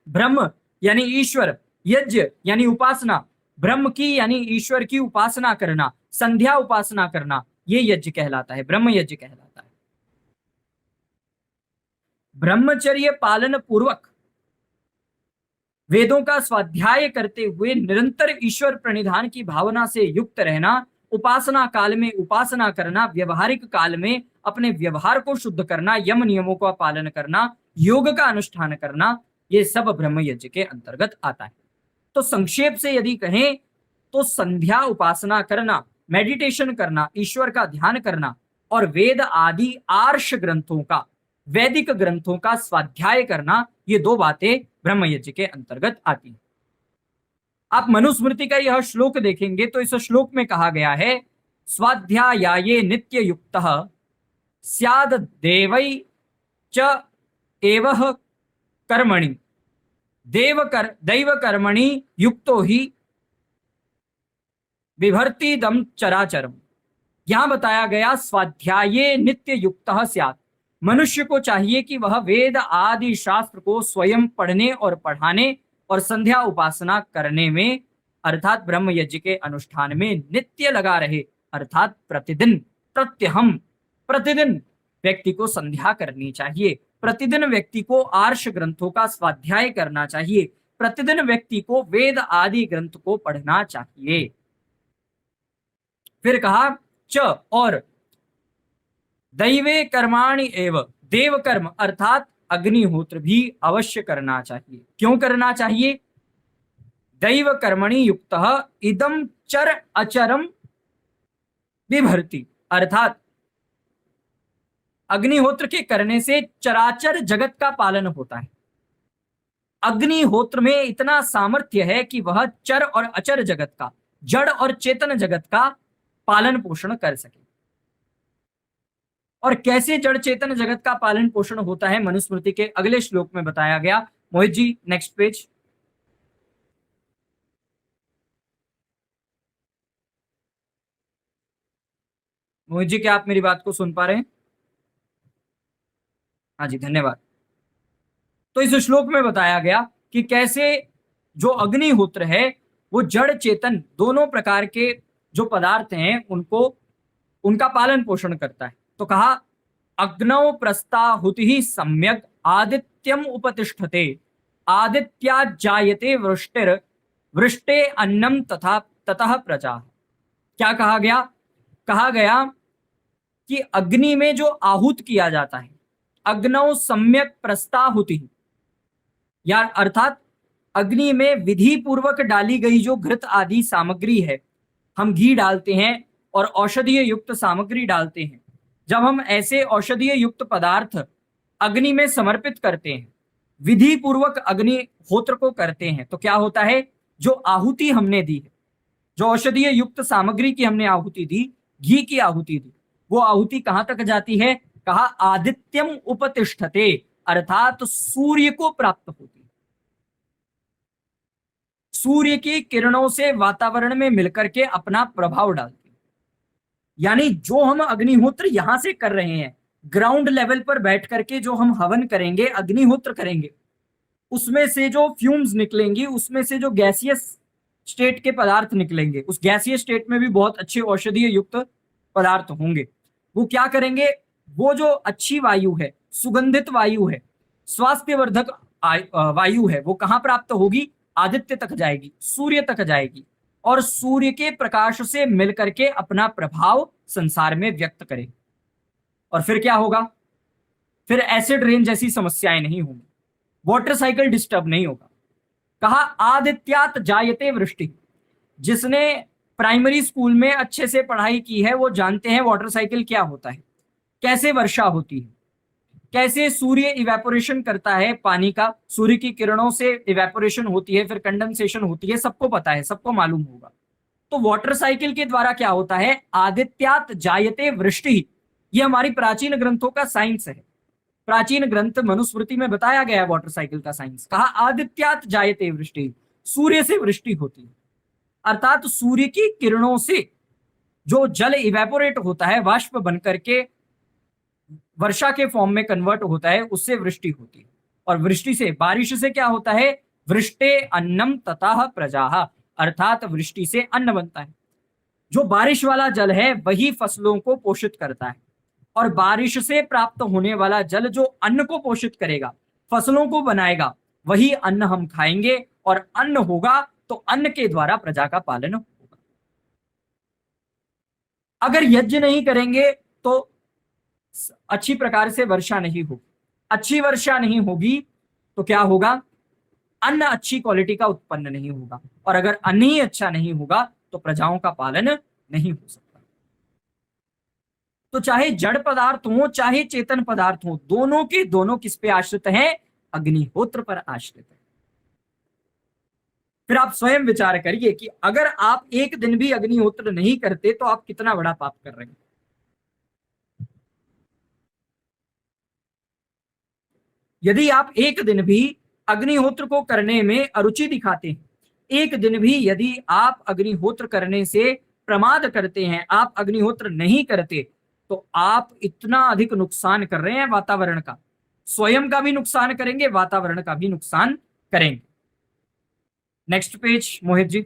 ब्रह्म यानी ईश्वर, यज्ञ यानी उपासना, ब्रह्म की यानी ईश्वर की उपासना करना, संध्या उपासना करना, ये यज्ञ कहलाता है, ब्रह्म यज्ञ कहलाता है। ब्रह्मचर्य पालन पूर्वक वेदों का स्वाध्याय करते हुए निरंतर ईश्वर प्रणिधान की भावना से युक्त रहना, उपासना काल में उपासना करना, व्यवहारिक काल में अपने व्यवहार को शुद्ध करना, यम नियमों का पालन करना, योग का अनुष्ठान करना, ये सब ब्रह्म यज्ञ के अंतर्गत आता है। तो संक्षेप से यदि कहें तो संध्या उपासना करना, मेडिटेशन करना, ईश्वर का ध्यान करना और वेद आदि आर्ष ग्रंथों का, वैदिक ग्रंथों का स्वाध्याय करना, ये दो बातें ब्रह्म यज्ञ के अंतर्गत आती हैं। आप मनुस्मृति का यह श्लोक देखेंगे तो इस श्लोक में कहा गया है, स्वाध्यायाये नित्य युक्तः स्याद देवै च एवह कर्मणि दैव कर्मणि युक्तो ही विभर्ति दम चराचरम। यहां बताया गया स्वाध्याये नित्य युक्तः स्यात्, मनुष्य को चाहिए कि वह वेद आदि शास्त्र को स्वयं पढ़ने और पढ़ाने और संध्या उपासना करने में, अर्थात ब्रह्म यज्ञ के अनुष्ठान में नित्य लगा रहे, अर्थात प्रतिदिन, प्रत्यहम, प्रतिदिन व्यक्ति को संध्या करनी चाहिए, प्रतिदिन व्यक्ति को आर्ष ग्रंथों का स्वाध्याय करना चाहिए, प्रतिदिन व्यक्ति को वेद आदि ग्रंथ को पढ़ना चाहिए। फिर कहा च, और दैवे कर्माणि एव, देव कर्म अर्थात अग्निहोत्र भी अवश्य करना चाहिए। क्यों करना चाहिए? दैव कर्मणि युक्तः इदम चर अचरम बिभर्ति, अर्थात अग्निहोत्र के करने से चराचर जगत का पालन होता है। अग्निहोत्र में इतना सामर्थ्य है कि वह चर और अचर जगत का, जड़ और चेतन जगत का पालन पोषण कर सके। और कैसे जड़ चेतन जगत का पालन पोषण होता है, मनुस्मृति के अगले श्लोक में बताया गया। Mohit ji next page. मोहित जी, क्या आप मेरी बात को सुन पा रहे हैं? हाँ जी, धन्यवाद। तो इस श्लोक में बताया गया कि कैसे जो अग्निहोत्र है वो जड़ चेतन दोनों प्रकार के जो पदार्थ हैं उनको, उनका पालन पोषण करता है। तो कहा अग्नौ प्रस्ताहुति सम्यक आदित्यम उपतिष्ठते आदित्या जायते वृष्टिर वृष्टे अन्नम तथा ततः प्रजा। क्या कहा गया? कहा गया कि अग्नि में जो आहूत किया जाता है, अग्नौ सम्यक प्रस्ताहुति, या अर्थात अग्नि में विधि पूर्वक डाली गई जो घृत आदि सामग्री है, हम घी डालते हैं और औषधीय युक्त सामग्री डालते हैं, जब हम ऐसे औषधीय युक्त पदार्थ अग्नि में समर्पित करते हैं, विधि पूर्वक अग्निहोत्र को करते हैं, तो क्या होता है, जो आहुति हमने दी है, जो औषधीय युक्त सामग्री की हमने आहुति दी, घी की आहुति दी, वो आहुति कहां तक जाती है, कहा आदित्यम उपतिष्ठते, अर्थात सूर्य को प्राप्त होती है। सूर्य की किरणों से वातावरण में मिलकर के अपना प्रभाव डालती है। यानी जो हम अग्निहोत्र यहां से कर रहे हैं, ग्राउंड लेवल पर बैठ करके जो हम हवन करेंगे, अग्निहोत्र करेंगे, उसमें से जो फ्यूम्स निकलेंगी, उसमें से जो गैसियस स्टेट के पदार्थ निकलेंगे, उस गैसीय स्टेट में भी बहुत अच्छे औषधीय युक्त पदार्थ होंगे। वो क्या करेंगे, वो जो अच्छी वायु है, सुगंधित वायु है, स्वास्थ्यवर्धक वायु है, वो कहां प्राप्त होगी, आदित्य तक जाएगी, सूर्य तक जाएगी, और सूर्य के प्रकाश से मिलकर के अपना प्रभाव संसार में व्यक्त करेगी। और फिर क्या होगा, फिर एसिड रेन जैसी समस्याएं नहीं होंगी, वाटर साइकिल डिस्टर्ब नहीं होगा। कहा आदित्यात जायते वृष्टि। जिसने प्राइमरी स्कूल में अच्छे से पढ़ाई की है वो जानते हैं वाटर साइकिल क्या होता है, कैसे वर्षा होती है, कैसे सूर्य इवेपोरेशन करता है पानी का, सूर्य की किरणों से इवेपोरेशन होती है, फिर कंडेंसेशन होती है, सबको पता है, सबको मालूम होगा। तो वाटर साइकिल के द्वारा क्या होता है, आदित्यात जायते वृष्टि। ये हमारी प्राचीन ग्रंथों का साइंस है, प्राचीन ग्रंथ मनुस्मृति में बताया गया है वाटर साइकिल का साइंस। कहा आदित्यात जायते वृष्टि, सूर्य से वृष्टि होती है, अर्थात सूर्य की किरणों से जो जल इवेपोरेट होता है, वाष्प बनकर के वर्षा के फॉर्म में कन्वर्ट होता है, उससे वृष्टि होती है। और वृष्टि से, बारिश से क्या होता है, वृष्टे अन्नम ततः प्रजाः, अर्थात वृष्टि से अन्न बनता है। जो बारिश वाला जल है वही फसलों को पोषित करता है, और बारिश से प्राप्त होने वाला जल जो अन्न को पोषित करेगा, फसलों को बनाएगा, वही अन्न हम खाएंगे, और अन्न होगा तो अन्न के द्वारा प्रजा का पालन होगा। अगर यज्ञ नहीं करेंगे तो अच्छी प्रकार से वर्षा नहीं होगी, अच्छी वर्षा नहीं होगी तो क्या होगा, अन्न अच्छी क्वालिटी का उत्पन्न नहीं होगा, और अगर अन्न ही अच्छा नहीं होगा तो प्रजाओं का पालन नहीं हो सकता। तो चाहे जड़ पदार्थ हो चाहे चेतन पदार्थ हो, दोनों के दोनों किस पे आश्रित हैं, अग्निहोत्र पर आश्रित है। फिर आप स्वयं विचार करिए कि अगर आप एक दिन भी अग्निहोत्र नहीं करते तो आप कितना बड़ा पाप कर रहे हैं। यदि आप एक दिन भी अग्निहोत्र को करने में अरुचि दिखाते हैं, एक दिन भी यदि आप अग्निहोत्र करने से प्रमाद करते हैं, आप अग्निहोत्र नहीं करते, तो आप इतना अधिक नुकसान कर रहे हैं वातावरण का, स्वयं का भी नुकसान करेंगे, वातावरण का भी नुकसान करेंगे। Next page Mohit ji.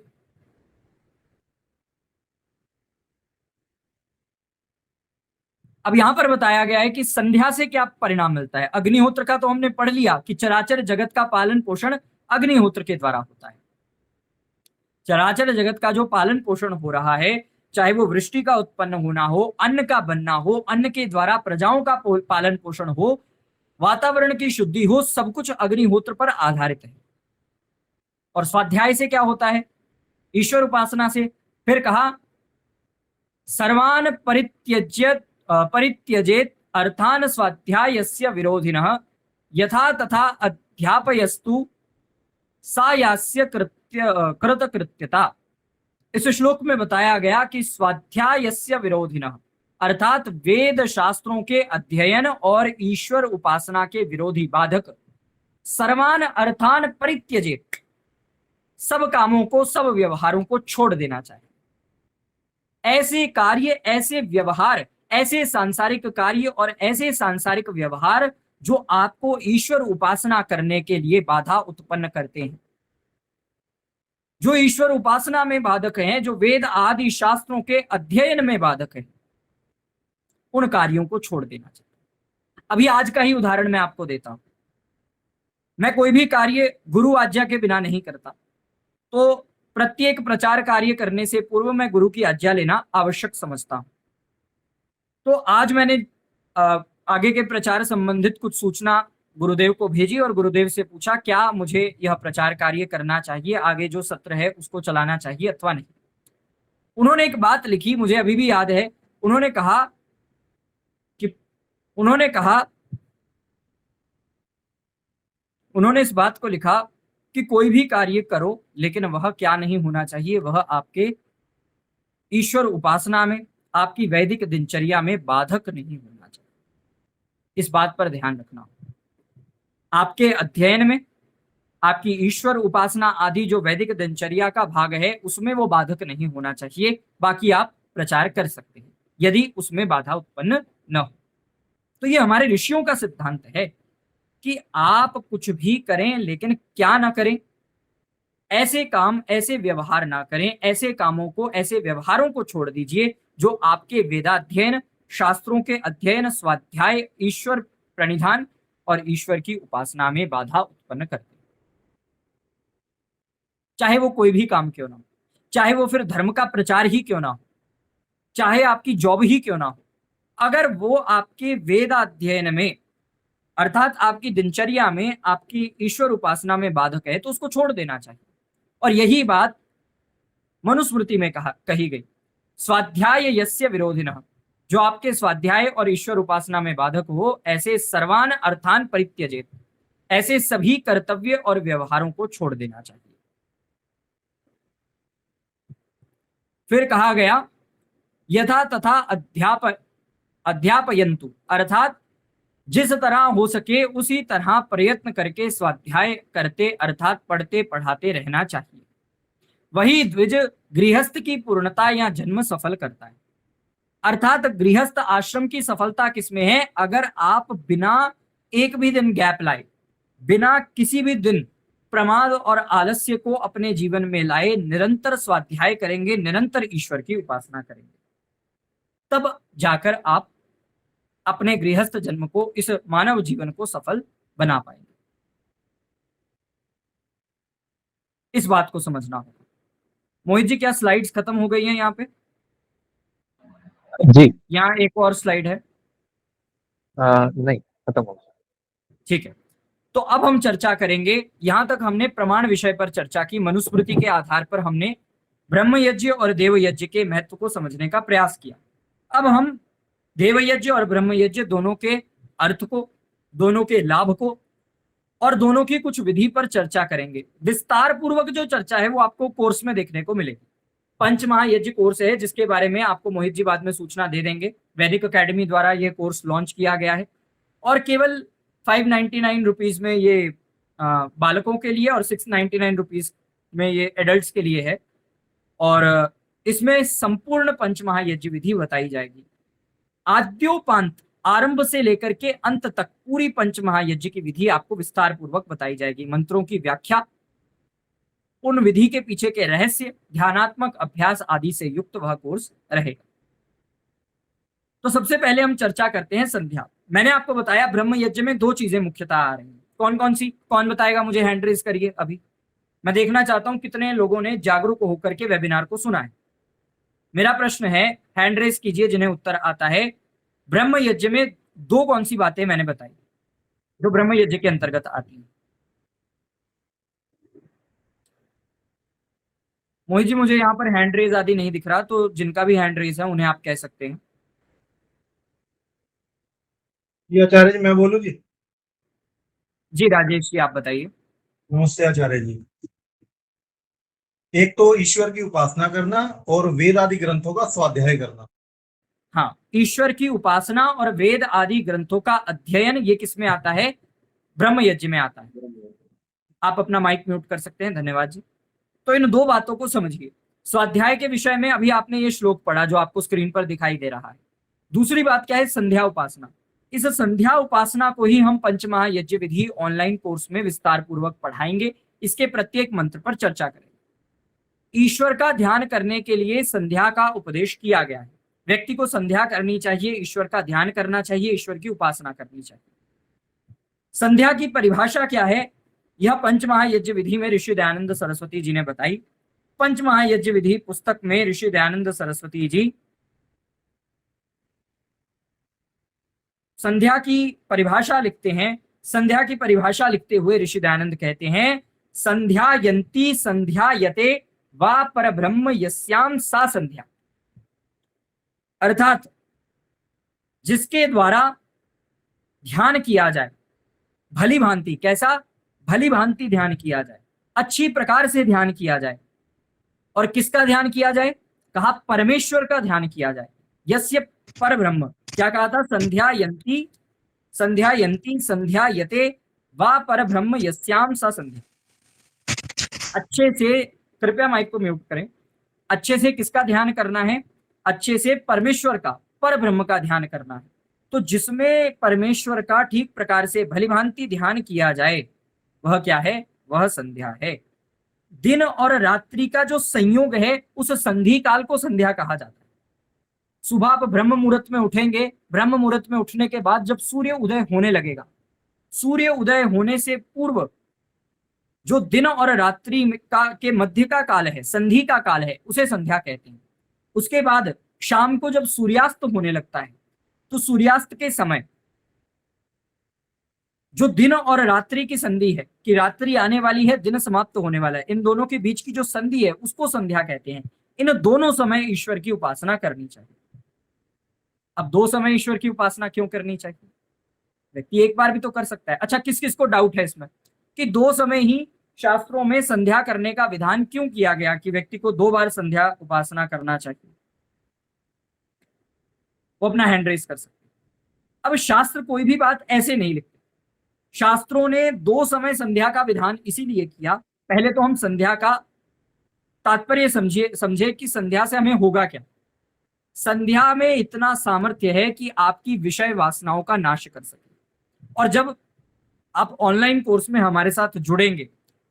अब यहां पर बताया गया है कि संध्या से क्या परिणाम मिलता है। अग्निहोत्र का तो हमने पढ़ लिया कि चराचर जगत का पालन पोषण अग्निहोत्र के द्वारा होता है। चराचर जगत का जो पालन पोषण हो रहा है, चाहे वो वृष्टि का उत्पन्न होना हो, अन्न का बनना हो, अन्न के द्वारा प्रजाओं का पालन पोषण हो, वातावरण की शुद्धि हो, सब कुछ अग्निहोत्र पर आधारित है। और स्वाध्याय से क्या होता है, ईश्वर उपासना से। फिर कहा सर्वान परित्यजेत अर्थान स्वाध्यायस्य विरोधिनः यथा तथा अध्यापयस्तु सा यास्य कृतकृत्यता। इस श्लोक में बताया गया कि स्वाध्यायस्य विरोधिनः, अर्थात वेद शास्त्रों के अध्ययन और ईश्वर उपासना के विरोधी बाधक, सर्वान अर्थान परित्यजेत, सब कामों को, सब व्यवहारों को छोड़ देना चाहिए। ऐसे कार्य, ऐसे व्यवहार, ऐसे सांसारिक कार्य और ऐसे सांसारिक व्यवहार जो आपको ईश्वर उपासना करने के लिए बाधा उत्पन्न करते हैं, जो ईश्वर उपासना में बाधक हैं, जो वेद आदि शास्त्रों के अध्ययन में बाधक हैं, उन कार्यों को छोड़ देना चाहिए। अभी आज का ही उदाहरण मैं आपको देता हूं। मैं कोई भी कार्य गुरु आज्ञा के बिना नहीं करता, तो प्रत्येक प्रचार कार्य करने से पूर्व मैं गुरु की आज्ञा लेना आवश्यक समझता हूं। तो आज मैंने आगे के प्रचार संबंधित कुछ सूचना गुरुदेव को भेजी और गुरुदेव से पूछा क्या मुझे यह प्रचार कार्य करना चाहिए, आगे जो सत्र है उसको चलाना चाहिए अथवा नहीं। उन्होंने एक बात लिखी, मुझे अभी भी याद है। उन्होंने कहा उन्होंने कहा, उन्होंने इस बात को लिखा कि कोई भी कार्य करो, लेकिन वह क्या नहीं होना चाहिए, वह आपके ईश्वर उपासना में, आपकी वैदिक दिनचर्या में बाधक नहीं होना चाहिए। इस बात पर ध्यान रखना। आपके अध्ययन में, आपकी ईश्वर उपासना आदि जो वैदिक दिनचर्या का भाग है, उसमें वो बाधक नहीं होना चाहिए। बाकी आप प्रचार कर सकते हैं यदि उसमें बाधा उत्पन्न न हो। तो ये हमारे ऋषियों का सिद्धांत है कि आप कुछ भी करें, लेकिन क्या ना करें, ऐसे काम, ऐसे व्यवहार ना करें, ऐसे कामों को, ऐसे व्यवहारों को छोड़ दीजिए जो आपके वेदाध्ययन, शास्त्रों के अध्ययन, स्वाध्याय, ईश्वर प्रणिधान और ईश्वर की उपासना में बाधा उत्पन्न करते हैं। चाहे वो कोई भी काम क्यों ना हो, चाहे वो फिर धर्म का प्रचार ही क्यों ना हो, चाहे आपकी जॉब ही क्यों ना हो, अगर वो आपके वेदाध्ययन में अर्थात आपकी दिनचर्या में, आपकी ईश्वर उपासना में बाधक है, तो उसको छोड़ देना चाहिए। और यही बात मनुस्मृति में कही गई, स्वाध्याय यस्य विरोधिनः, जो आपके स्वाध्याय और ईश्वर उपासना में बाधक हो, ऐसे सर्वान अर्थान परित्यजेत, ऐसे सभी कर्तव्य और व्यवहारों को छोड़ देना चाहिए। फिर कहा गया, यथा तथा अध्यापयन्तु, अर्थात जिस तरह हो सके उसी तरह प्रयत्न करके स्वाध्याय करते अर्थात पढ़ते पढ़ाते रहना चाहिए। वही द्विज गृहस्थ की पूर्णता या जन्म सफल करता है। अर्थात गृहस्थ आश्रम की सफलता किसमें है? अगर आप बिना एक भी दिन गैप लाए, बिना किसी भी दिन प्रमाद और आलस्य को अपने जीवन में लाए, निरंतर स्वाध्याय करेंगे, निरंतर ईश्वर की उपासना करेंगे, तब जाकर आप अपने गृहस्थ जन्म को, इस मानव जीवन को सफल बना पाएंगे। इस बात को समझना होगा। मोहित जी, क्या स्लाइड्स खत्म हो गई हैं यहाँ पे? जी। यहाँ एक और स्लाइड है। नहीं, खत्म हो गया। ठीक है, तो अब हम चर्चा करेंगे। यहां तक हमने प्रमाण विषय पर चर्चा की, मनुस्मृति के आधार पर हमने ब्रह्म यज्ञ और देव यज्ञ के महत्व को समझने का प्रयास किया। अब हम देव यज्ञ और ब्रह्म यज्ञ दोनों के अर्थ को, दोनों के लाभ को और दोनों की कुछ विधि पर चर्चा करेंगे। विस्तार पूर्वक जो चर्चा है वो आपको कोर्स में देखने को मिलेगी। पंच महायज्ञ कोर्स है, जिसके बारे में आपको मोहित जी बाद में सूचना दे देंगे। वैदिक अकेडमी द्वारा ये कोर्स लॉन्च किया गया है और केवल 599 रुपीज में ये बालकों के लिए और 699 रुपीज में ये एडल्ट्स के लिए है। और इसमें संपूर्ण पंच महायज्ञ विधि बताई जाएगी, आद्योपांत, आरंभ से लेकर के अंत तक पूरी पंच महायज्ञ की विधि आपको विस्तार पूर्वक बताई जाएगी। मंत्रों की व्याख्या, उन विधि के पीछे के रहस्य, ध्यानात्मक अभ्यास आदि से युक्त वह कोर्स रहेगा। तो सबसे पहले हम चर्चा करते हैं संध्या। मैंने आपको बताया ब्रह्म यज्ञ में दो चीजें मुख्यतः आ रही हैं। कौन कौन सी? कौन बताएगा मुझे? हैंड रेज करिए अभी। मैं देखना चाहता हूं कितने लोगों ने जागरूक होकर के वेबिनार को सुना है। मेरा प्रश्न है, हैंड रेज कीजिए जिन्हें उत्तर आता है। ब्रह्म यज्ञ में दो कौन सी बातें मैंने बताई जो ब्रह्म यज्ञ के अंतर्गत आती है? मोहित जी, मुझे यहाँ पर हैंड रेज आदि नहीं दिख रहा, तो जिनका भी हैंड रेज है उन्हें आप कह सकते हैं। जी आचार्य जी, मैं बोलूं जी? जी राजेश जी, आप बताइए। नमस्ते आचार्य जी। एक तो ईश्वर की उपासना करना और वेद आदि ग्रंथों का स्वाध्याय करना। हाँ, ईश्वर की उपासना और वेद आदि ग्रंथों का अध्ययन, ये किस में आता है? ब्रह्म यज्ञ में आता है। आप अपना माइक म्यूट कर सकते हैं, धन्यवाद जी। तो इन दो बातों को समझिए। स्वाध्याय के विषय में अभी आपने ये श्लोक पढ़ा जो आपको स्क्रीन पर दिखाई दे रहा है। दूसरी बात क्या है? संध्या उपासना। इस संध्या उपासना को ही हम पंचमहायज्ञ विधि ऑनलाइन कोर्स में विस्तार पूर्वक पढ़ाएंगे। इसके प्रत्येक मंत्र पर चर्चा करेंगे। ईश्वर का ध्यान करने के लिए संध्या का उपदेश किया गया है। व्यक्ति को संध्या करनी चाहिए, ईश्वर का ध्यान करना चाहिए, ईश्वर की उपासना करनी चाहिए। संध्या की परिभाषा क्या है? यह पंचमहायज्ञ विधि में ऋषि दयानंद सरस्वती जी ने बताई। पंचमहायज्ञ विधि पुस्तक में ऋषि दयानंद सरस्वती जी संध्या की परिभाषा लिखते हैं। संध्या की परिभाषा लिखते हुए ऋषि दयानंद कहते हैं, संध्यायन्ती संध्यायते वा परब्रह्म यस्याम सा संध्या। अर्थात जिसके द्वारा ध्यान किया जाए, भली भांति, कैसा? भली भांति ध्यान किया जाए, अच्छी प्रकार से ध्यान किया जाए। और किसका ध्यान किया जाए? कहा परमेश्वर का ध्यान किया जाए। यस्य परब्रह्म, क्या कहा था? संध्यायन्ती संध्यायन्ती संध्यायते वा परब्रह्म यस्याम सा संध्या। अच्छे से, कृपया माइक को म्यूट करें। अच्छे से किसका ध्यान करना है? अच्छे से परमेश्वर का, परब्रह्म का ध्यान करना है। तो जिसमें परमेश्वर का ठीक प्रकार से भलीभांति ध्यान किया जाए, वह क्या है? वह संध्या है। दिन और रात्रि का जो संयोग है, उस संधि काल को संध्या कहा जाता है। सुबह आप ब्रह्म मुहूर्त में उठेंगे, ब्रह्म मुहूर्त में उठने के बाद जब सूर्य उदय होने लगेगा, सूर्य उदय होने से पूर्व जो दिन और रात्रि के मध्य का काल है, संधि का काल है, उसे संध्या कहते हैं। उसके बाद शाम को जब सूर्यास्त होने लगता है, तो सूर्यास्त के समय जो दिन और रात्रि की संधि है, कि रात्रि आने वाली है, दिन समाप्त होने वाला है, इन दोनों के बीच की जो संधि है, उसको संध्या कहते हैं। इन दोनों समय ईश्वर की उपासना करनी चाहिए। अब दो समय ईश्वर की उपासना क्यों करनी चाहिए? व्यक्ति एक बार भी तो कर सकता है। अच्छा, किस किस को डाउट है इसमें कि दो समय ही शास्त्रों में संध्या करने का विधान क्यों किया गया, कि व्यक्ति को दो बार संध्या उपासना करना चाहिए? वो अपना हैंड रेस कर सकते हैं। अब शास्त्र कोई भी बात ऐसे नहीं लिखते। शास्त्रों ने दो समय संध्या का विधान इसीलिए किया, पहले तो हम संध्या का तात्पर्य समझे कि संध्या से हमें होगा क्या। संध्या में इतना सामर्थ्य है कि आपकी विषय वासनाओं का नाश कर सके। और जब आप ऑनलाइन कोर्स में हमारे साथ जुड़ेंगे,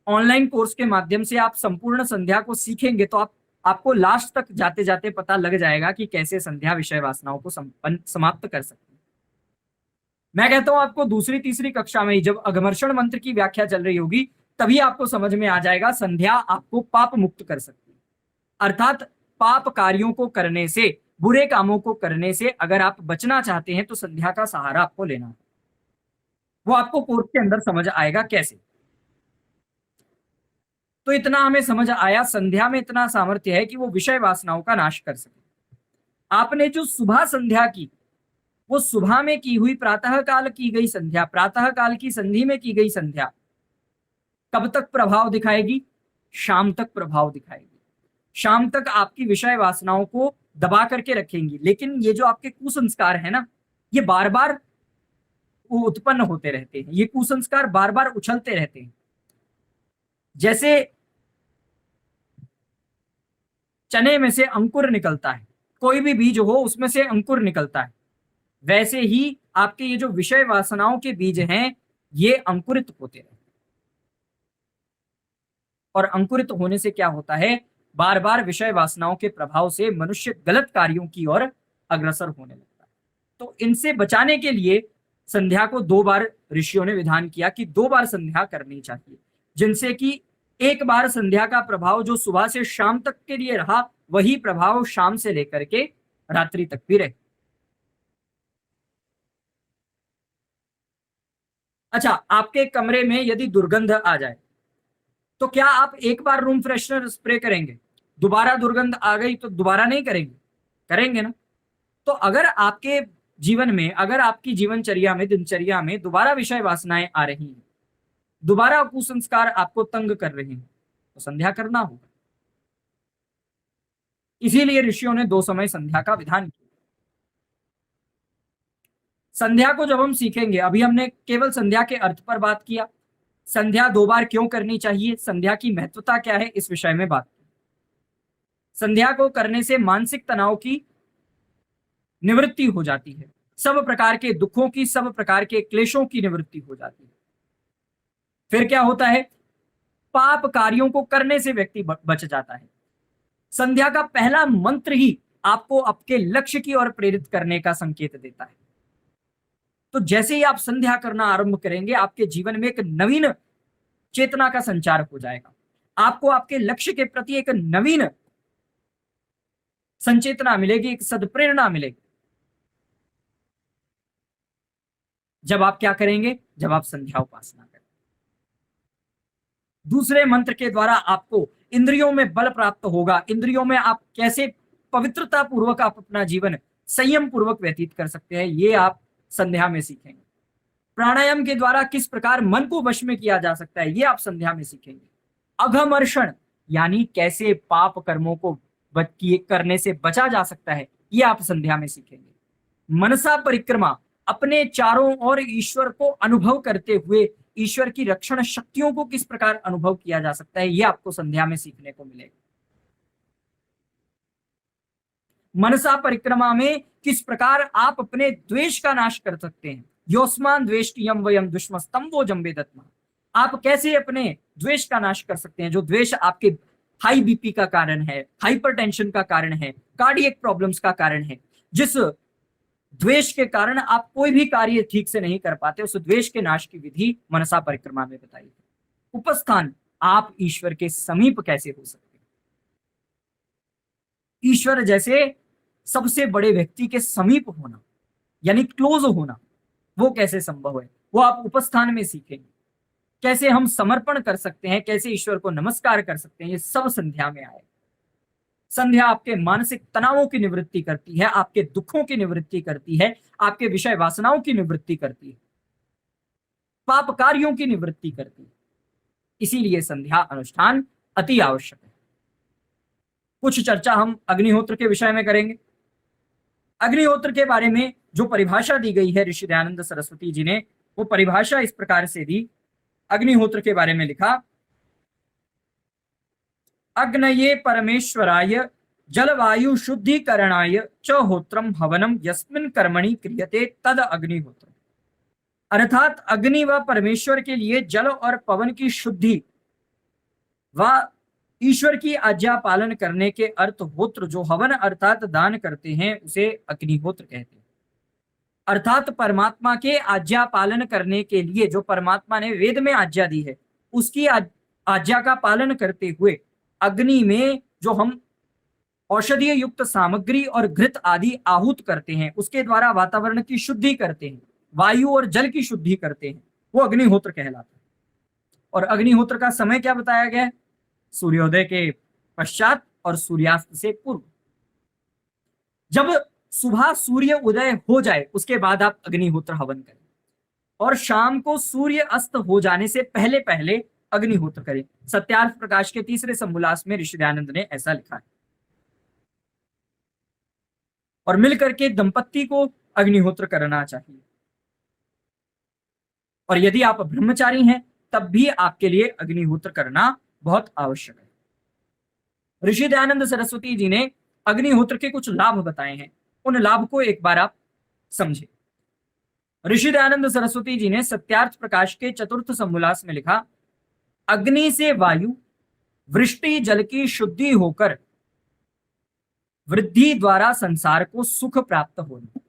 ऑनलाइन कोर्स के माध्यम से आप संपूर्ण संध्या को सीखेंगे, तो आपको लास्ट तक जाते जाते पता लग जाएगा कि कैसे संध्या विषय वासनाओं को समाप्त कर सकते हैं। मैं कहता हूं आपको दूसरी तीसरी कक्षा में ही जब अघमर्षण मंत्र की व्याख्या चल रही होगी, तभी आपको समझ में आ जाएगा संध्या आपको पाप मुक्त कर सकती है। अर्थात पाप कार्यों को करने से, बुरे कामों को करने से अगर आप बचना चाहते हैं, तो संध्या का सहारा आपको लेना है। वो आपको कोर्स के अंदर समझ आएगा कैसे। तो इतना हमें समझ आया, संध्या में इतना सामर्थ्य है कि वो विषय वासनाओं का नाश कर सके। आपने जो सुबह संध्या की, वो सुबह में की हुई प्रातः काल की गई संध्या, प्रातः काल की संधि में की गई संध्या कब तक प्रभाव दिखाएगी? शाम तक प्रभाव दिखाएगी। शाम तक आपकी विषय वासनाओं को दबा करके रखेंगी। लेकिन ये जो आपके कुसंस्कार है ना, ये बार बार उत्पन्न होते रहते हैं, ये कुसंस्कार बार बार उछलते रहते हैं। जैसे चने में से अंकुर निकलता है, कोई भी बीज हो उसमें से अंकुर निकलता है, वैसे ही आपके ये जो विषय वासनाओं के बीज हैं, ये अंकुरित होते रहते हैं। और अंकुरित होने से क्या होता है? बार बार विषय वासनाओं के प्रभाव से मनुष्य गलत कार्यों की ओर अग्रसर होने लगता है। तो इनसे बचाने के लिए संध्या को दो बार ऋषियों ने विधान किया कि दो बार संध्या करनी चाहिए, जिनसे कि एक बार संध्या का प्रभाव जो सुबह से शाम तक के लिए रहा, वही प्रभाव शाम से लेकर के रात्रि तक भी रहे। अच्छा, आपके कमरे में यदि दुर्गंध आ जाए, तो क्या आप एक बार रूम फ्रेशनर स्प्रे करेंगे, दोबारा दुर्गंध आ गई तो दोबारा नहीं करेंगे? करेंगे ना। तो अगर आपके जीवन में, अगर आपकी जीवनचर्या में, दिनचर्या में दोबारा विषय वासनाएं आ रही हैं, दोबारा कुसंस्कार आपको तंग कर रहे हैं, तो संध्या करना होगा। इसीलिए ऋषियों ने दो समय संध्या का विधान किया। संध्या को जब हम सीखेंगे, अभी हमने केवल संध्या के अर्थ पर बात किया, संध्या दो बार क्यों करनी चाहिए, संध्या की महत्वता क्या है, इस विषय में बात की। संध्या को करने से मानसिक तनाव की निवृत्ति हो जाती है, सब प्रकार के दुखों की, सब प्रकार के क्लेशों की निवृत्ति हो जाती है। फिर क्या होता है? पाप कार्यों को करने से व्यक्ति बच जाता है। संध्या का पहला मंत्र ही आपको आपके लक्ष्य की ओर प्रेरित करने का संकेत देता है। तो जैसे ही आप संध्या करना आरंभ करेंगे, आपके जीवन में एक नवीन चेतना का संचार हो जाएगा। आपको आपके लक्ष्य के प्रति एक नवीन संचेतना मिलेगी, एक सदप्रेरणा मिलेगी। जब आप क्या करेंगे? जब आप संध्या उपासना करेंगे। दूसरे मंत्र के द्वारा आपको इंद्रियों में बल प्राप्त होगा। इंद्रियों में आप कैसे पवित्रता पूर्वक आप अपना जीवन संयम पूर्वक व्यतीत कर सकते हैं, ये आप संध्या में सीखेंगे। प्राणायाम के द्वारा किस प्रकार मन को वश में किया जा सकता है, ये आप संध्या में सीखेंगे। अघमर्षण यानी कैसे पाप कर्मों को करने से बचा जा सकता है, ये आप संध्या में सीखेंगे। मनसा परिक्रमा, अपने चारों ओर ईश्वर को अनुभव करते हुए ईश्वर की रक्षण शक्तियों को किस प्रकार अनुभव किया जा सकता है, ये आपको संध्या में सीखने को मिलेगा। मनसा परिक्रमा में किस प्रकार आप अपने द्वेष का नाश कर सकते हैं। योस्मान द्वेष्टियम वयम दुष्मस्तम वो जम्बे दत्मा, आप कैसे अपने द्वेष का नाश कर सकते हैं, जो द्वेष आपके हाई बीपी का कारण है, हाइपरटेंशन का कारण है, कार्डियक प्रॉब्लम्स का कारण है, जिस द्वेष के कारण आप कोई भी कार्य ठीक से नहीं कर पाते, उस द्वेष के नाश की विधि मनसा परिक्रमा में बताई है। उपस्थान, आप ईश्वर के समीप कैसे हो सकते हैं, ईश्वर जैसे सबसे बड़े व्यक्ति के समीप होना यानी क्लोज होना, वो कैसे संभव है, वो आप उपस्थान में सीखेंगे। कैसे हम समर्पण कर सकते हैं, कैसे ईश्वर को नमस्कार कर सकते हैं, ये सब संध्या में आए। संध्या आपके मानसिक तनावों की निवृत्ति करती है, आपके दुखों की निवृत्ति करती है, आपके विषय वासनाओं की निवृत्ति करती है, पाप कार्यों की निवृत्ति करती है। इसीलिए संध्या अनुष्ठान अति आवश्यक है। कुछ चर्चा हम अग्निहोत्र के विषय में करेंगे। अग्निहोत्र के बारे में जो परिभाषा दी गई है ऋषि दयानंद सरस्वती जी ने, वो परिभाषा इस प्रकार से दी। अग्निहोत्र के बारे में लिखा, अग्नये परमेश्वराय जलवायु शुद्धिकरणाय च होत्रम हवनम यस्मिन् कर्मणि क्रियते तद अग्निहोत्र। अर्थात अग्नि व परमेश्वर के लिए जल और पवन की शुद्धि व ईश्वर की आज्ञा पालन करने के अर्थ होत्र, जो हवन अर्थात दान करते हैं, उसे अग्निहोत्र कहते हैं। अर्थात परमात्मा के आज्ञा पालन करने के लिए जो परमात्मा ने वेद में आज्ञा दी है, उसकी आज्ञा का पालन करते हुए अग्नि में जो हम औषधीय युक्त सामग्री और घृत आदि आहूत करते हैं, उसके द्वारा वातावरण की शुद्धि करते हैं, वायु और जल की शुद्धि करते हैं, वो अग्निहोत्र कहलाता है। और अग्निहोत्र का समय क्या बताया गया है? सूर्योदय के पश्चात और सूर्यास्त से पूर्व। जब सुबह सूर्य उदय हो जाए उसके बाद आप अग्निहोत्र हवन करें, और शाम को सूर्य अस्त हो जाने से पहले पहले अग्निहोत्र करें। सत्यार्थ प्रकाश के तीसरे समोल्लास में ऋषि दयानंद ने ऐसा लिखा है। और मिलकर के दंपत्ति को अग्निहोत्र करना चाहिए। और यदि आप ब्रह्मचारी हैं तब भी आपके लिए अग्निहोत्र करना बहुत आवश्यक है। ऋषि दयानंद सरस्वती जी ने अग्निहोत्र के कुछ लाभ बताए हैं, उन लाभ को एक बार आप समझे। ऋषि दयानंद सरस्वती जी ने सत्यार्थ प्रकाश के चतुर्थ समोल्लास में लिखा, अग्नि से वायु वृष्टि जल की शुद्धि होकर वृद्धि द्वारा संसार को सुख प्राप्त होना।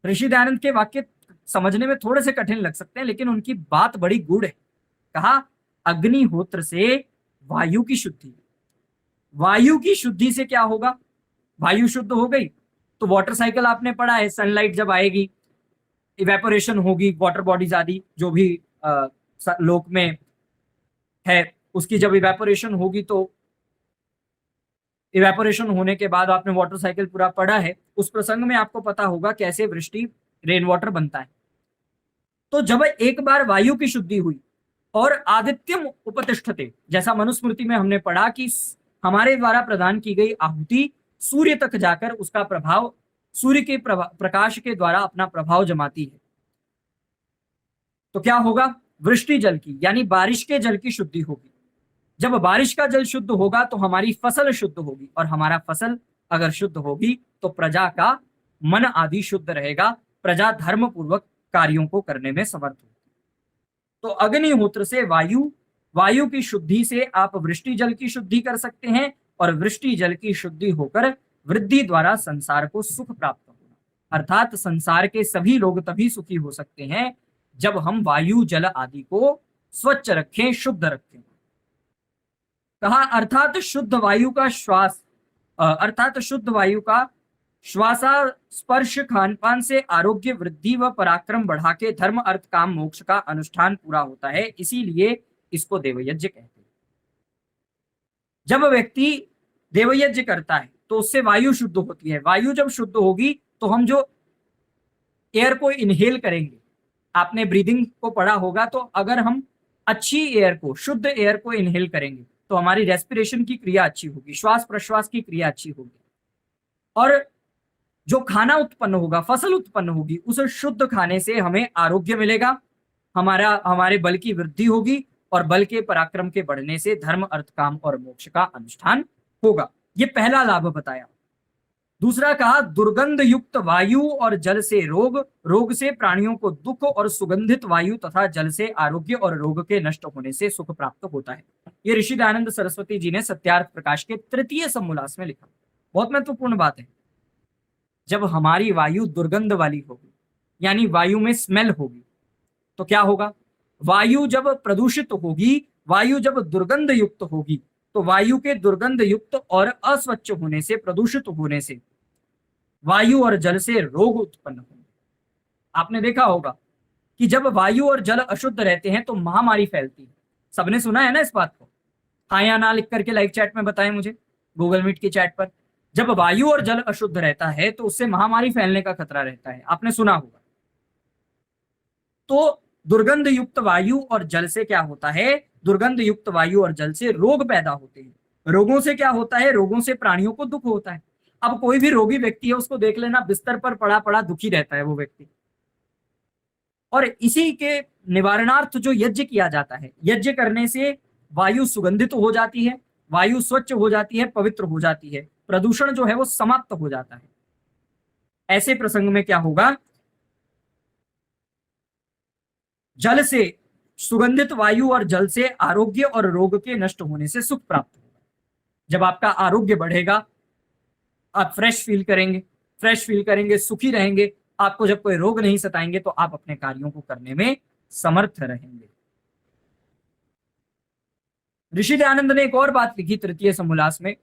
ऋषि दयानंद के वाक्य समझने में थोड़े से कठिन लग सकते हैं, लेकिन उनकी बात बड़ी गूढ़ है। कहा, अग्निहोत्र से वायु की शुद्धि। वायु की शुद्धि से क्या होगा? वायु शुद्ध हो गई तो वाटर साइकिल आपने पढ़ा है, सनलाइट जब आएगी इवेपोरेशन होगी, वाटर बॉडीज आदि जो भी लोक में है, उसकी जब इवेपोरेशन होगी तो इवेपोरेशन होने के बाद आपने वाटर साइकिल पूरा पढ़ा है, उस प्रसंग में आपको पता होगा कैसे वृष्टि रेन वाटर बनता है। तो जब एक बार वायु की शुद्धि हुई और आदित्यम उपतिष्ठते, जैसा मनुस्मृति में हमने पढ़ा कि हमारे द्वारा प्रदान की गई आहुति सूर्य तक जाकर उसका प्रभाव सूर्य के प्रकाश के द्वारा अपना प्रभाव जमाती है, तो क्या होगा? वृष्टि जल की यानी बारिश के जल की शुद्धि होगी। जब बारिश का जल शुद्ध होगा तो हमारी फसल शुद्ध होगी, और हमारा फसल अगर शुद्ध होगी तो प्रजा का मन आदि शुद्ध रहेगा, प्रजा धर्म पूर्वक कार्यों को करने में समर्थ होगी। तो अग्निहोत्र से वायु की शुद्धि से आप वृष्टि जल की शुद्धि कर सकते हैं, और वृष्टि जल की शुद्धि होकर वृद्धि द्वारा संसार को सुख प्राप्त होगा। अर्थात संसार के सभी लोग तभी सुखी हो सकते हैं जब हम वायु जल आदि को स्वच्छ रखें, शुद्ध रखें। कहा, अर्थात शुद्ध वायु का श्वासा स्पर्श खानपान से आरोग्य वृद्धि व पराक्रम बढ़ा के धर्म अर्थ काम मोक्ष का अनुष्ठान पूरा होता है, इसीलिए इसको देवयज्ञ कहते हैं। जब व्यक्ति देवयज्ञ करता है तो उससे वायु शुद्ध होती है। वायु जब शुद्ध होगी तो हम जो एयर को इनहेल करेंगे आपने ब्रीदिंग को पढ़ा होगा, तो अगर हम अच्छी एयर को, शुद्ध एयर को इनहेल करेंगे तो हमारी रेस्पिरेशन की क्रिया अच्छी होगी, श्वास प्रश्वास की क्रिया अच्छी होगी, और जो खाना उत्पन्न होगा, फसल उत्पन्न होगी, उस शुद्ध खाने से हमें आरोग्य मिलेगा, हमारे बल की वृद्धि होगी, और बल के पराक्रम के बढ़ने से धर्म, अर्थ, काम और मोक्ष का अनुष्ठान होगा। ये पहला लाभ बताया। दूसरा कहा, दुर्गंध युक्त वायु और जल से रोग, रोग से प्राणियों को दुख, और सुगंधित वायु तथा जल से आरोग्य और रोग के नष्ट होने से सुख प्राप्त होता है। ये ऋषि दयानंद सरस्वती जी ने सत्यार्थ प्रकाश के तृतीय समोल्लास में लिखा। बहुत महत्वपूर्ण बात है। जब हमारी वायु दुर्गंध वाली होगी, यानी वायु में स्मेल होगी, तो क्या होगा? वायु जब प्रदूषित होगी, वायु जब दुर्गंध युक्त होगी, तो वायु के दुर्गंध युक्त और अस्वच्छ होने से, प्रदूषित होने से वायु और जल से रोग उत्पन्न होंगे। आपने देखा होगा कि जब वायु और जल अशुद्ध रहते हैं तो महामारी फैलती है। सबने सुना है ना इस बात को? हाँ या ना लिख करके लाइव चैट में बताएं मुझे, गूगल मीट की चैट पर। जब वायु और जल अशुद्ध रहता है तो उससे महामारी फैलने का खतरा रहता है, आपने सुना होगा। तो दुर्गंध युक्त वायु और जल से क्या होता है? दुर्गंध युक्त वायु और जल से रोग पैदा होते हैं। रोगों से क्या होता है? रोगों से प्राणियों को दुख होता है। अब कोई भी रोगी व्यक्ति है, उसको देख लेना, बिस्तर पर पड़ा पड़ा दुखी रहता है वो व्यक्ति, और इसी के निवारणार्थ जो यज्ञ किया जाता है, यज्ञ करने से वायु सुगंधित हो जाती है, वायु स्वच्छ हो जाती है, पवित्र हो जाती है, प्रदूषण जो है वो समाप्त हो जाता है। ऐसे प्रसंग में क्या होगा? जल से, सुगंधित वायु और जल से आरोग्य और रोग के नष्ट होने से सुख प्राप्त होगा। जब आपका आरोग्य बढ़ेगा, आप फ्रेश फील करेंगे, सुखी रहेंगे, आपको जब कोई रोग नहीं सताएंगे तो आप अपने कार्यों को करने में समर्थ रहेंगे। ऋषि दयानंद ने एक और बात लिखी तृतीय समोल्लास में,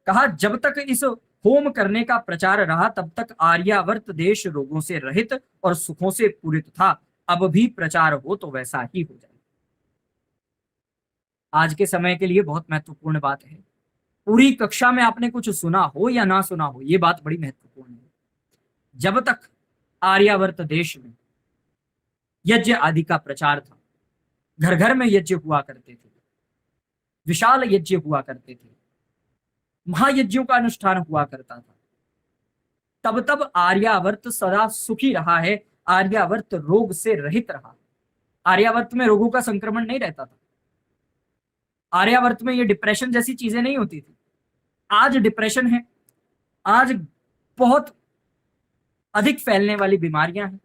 कहा, जब तक इस होम करने का प्रचार रहा तब तक आर्यावर्त देश रोगों से रहित और सुखों से पूरित था। अब भी प्रचार हो तो वैसा ही हो जाए। आज के समय के लिए बहुत महत्वपूर्ण बात है। पूरी कक्षा में आपने कुछ सुना हो या ना सुना हो, ये बात बड़ी महत्वपूर्ण है। जब तक आर्यावर्त देश में यज्ञ आदि का प्रचार था, घर घर में यज्ञ हुआ करते थे, विशाल यज्ञ हुआ करते थे, महायज्ञों का अनुष्ठान हुआ करता था, तब तब आर्यावर्त सदा सुखी रहा है, आर्यावर्त रोग से रहित रहा। आर्यावर्त में रोगों का संक्रमण नहीं रहता था, आर्यावर्त में ये डिप्रेशन जैसी चीजें नहीं होती थी। आज डिप्रेशन है, आज बहुत अधिक फैलने वाली बीमारियां हैं,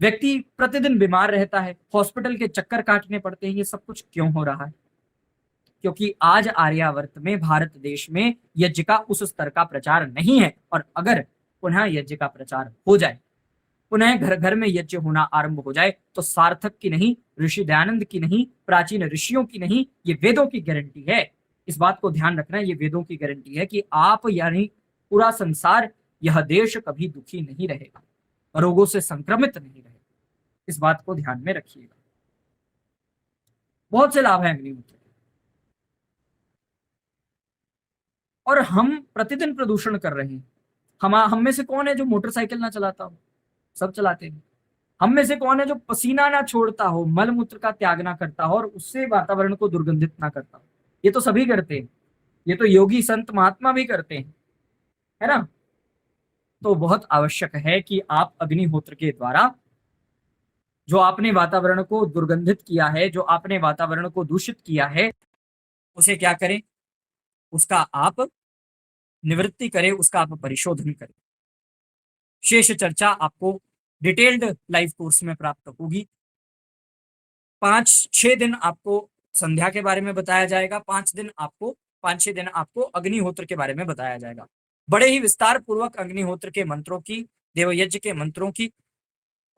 व्यक्ति प्रतिदिन बीमार रहता है, हॉस्पिटल के चक्कर काटने पड़ते हैं। ये सब कुछ क्यों हो रहा है? क्योंकि आज आर्यावर्त में, भारत देश में यज्ञ का उस स्तर का प्रचार नहीं है। और अगर पुनः यज्ञ का प्रचार हो जाए, पुनः घर घर में यज्ञ होना आरंभ हो जाए, तो सार्थक की नहीं, ऋषि दयानंद की नहीं, प्राचीन ऋषियों की नहीं, ये वेदों की गारंटी है। इस बात को ध्यान रखना, ये वेदों की गारंटी है कि आप, यानी पूरा संसार, यह देश कभी दुखी नहीं रहेगा, रोगों से संक्रमित नहीं रहेगा। इस बात को ध्यान में रखिएगा। बहुत से लाभ हैं अग्निहोत्र के, और हम प्रतिदिन प्रदूषण कर रहे हैं। हम में से कौन है जो मोटरसाइकिल ना चलाता हो? सब चलाते हैं। हम में से कौन है जो पसीना ना छोड़ता हो, मल मूत्र का त्याग ना करता हो और उससे वातावरण को दुर्गंधित ना करता हो? ये तो सभी करते हैं, ये तो योगी संत महात्मा भी करते हैं, है ना? तो बहुत आवश्यक है कि आप अग्निहोत्र के द्वारा जो आपने वातावरण को दुर्गंधित किया है, जो आपने वातावरण को दूषित किया है, उसे क्या करें? उसका आप निवृत्ति करें, उसका आप परिशोधन करें। शेष चर्चा आपको डिटेल्ड लाइव कोर्स में प्राप्त होगी। 5-6 दिन आपको संध्या के बारे में बताया जाएगा, 5-6 दिन आपको अग्निहोत्र के बारे में बताया जाएगा। बड़े ही विस्तार पूर्वक अग्निहोत्र के मंत्रों की, देवयज्ञ के मंत्रों की,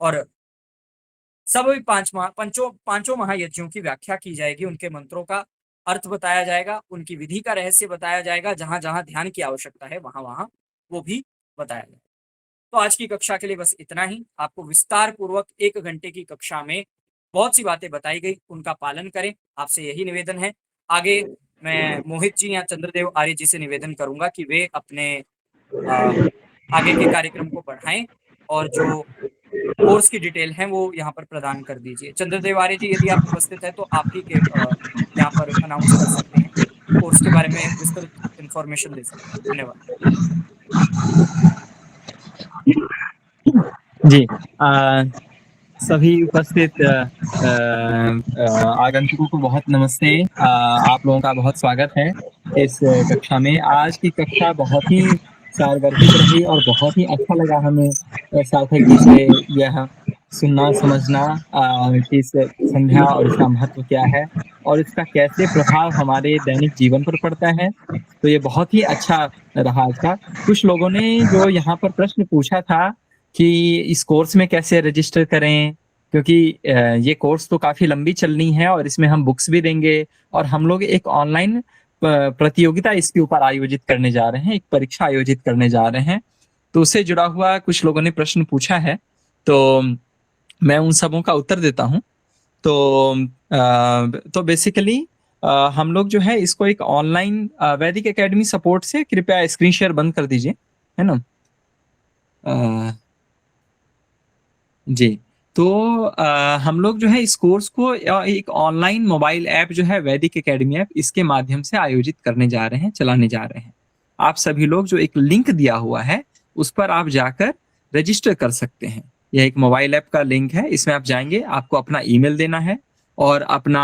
और सभी पांचों महायज्ञों की व्याख्या की जाएगी। उनके मंत्रों का अर्थ बताया जाएगा, उनकी विधि का रहस्य बताया जाएगा, जहां जहां ध्यान की आवश्यकता है वहां वहां वो भी बताया जाएगा। तो आज की कक्षा के लिए बस इतना ही। आपको विस्तार पूर्वक 1 घंटे की कक्षा में बहुत सी बातें बताई गई, उनका पालन करें, आपसे यही निवेदन है। आगे मैं मोहित जी या चंद्रदेव आर्य जी से निवेदन करूंगा कि वे अपने आगे के कार्यक्रम को बढ़ाएं, और जो कोर्स की डिटेल है वो यहाँ पर प्रदान कर दीजिए। चंद्र तिवारी जी, यदि आप उपस्थित है तो आप ही के यहाँ पर अनाउंस कर सकते हैं, कोर्स के बारे में विस्तृत इंफॉर्मेशन दे सकते हैं। धन्यवाद। जी, सभी उपस्थित आगंतुकों को बहुत नमस्ते। आप लोगों का बहुत स्वागत है इस कक्षा में। आज की कक्षा बहुत ही सारगर्भित रही और बहुत ही अच्छा लगा हमें सार्थक जी से यह सुनना समझना कि इस संध्या और इसका महत्व क्या है और इसका कैसे प्रभाव हमारे दैनिक जीवन पर पड़ता है। तो ये बहुत ही अच्छा रहा आज का। कुछ लोगों ने जो यहाँ पर प्रश्न पूछा था कि इस कोर्स में कैसे रजिस्टर करें, क्योंकि ये कोर्स तो काफी लंबी चलनी है और इसमें हम बुक्स भी देंगे और हम लोग एक ऑनलाइन प्रतियोगिता इसके ऊपर आयोजित करने जा रहे हैं, एक परीक्षा आयोजित करने जा रहे हैं। तो उससे जुड़ा हुआ कुछ लोगों ने प्रश्न पूछा है, तो मैं उन सबों का उत्तर देता हूँ। तो बेसिकली हम लोग जो है इसको एक ऑनलाइन वैदिक एकेडमी सपोर्ट से, कृपया स्क्रीन शेयर बंद कर दीजिए, है ना। जी, तो हम लोग जो है इस कोर्स को एक ऑनलाइन मोबाइल ऐप जो है वैदिक एकेडमी ऐप, इसके माध्यम से आयोजित करने जा रहे हैं, चलाने जा रहे हैं। आप सभी लोग जो एक लिंक दिया हुआ है उस पर आप जाकर रजिस्टर कर सकते हैं। यह एक मोबाइल ऐप का लिंक है, इसमें आप जाएंगे, आपको अपना ईमेल देना है और अपना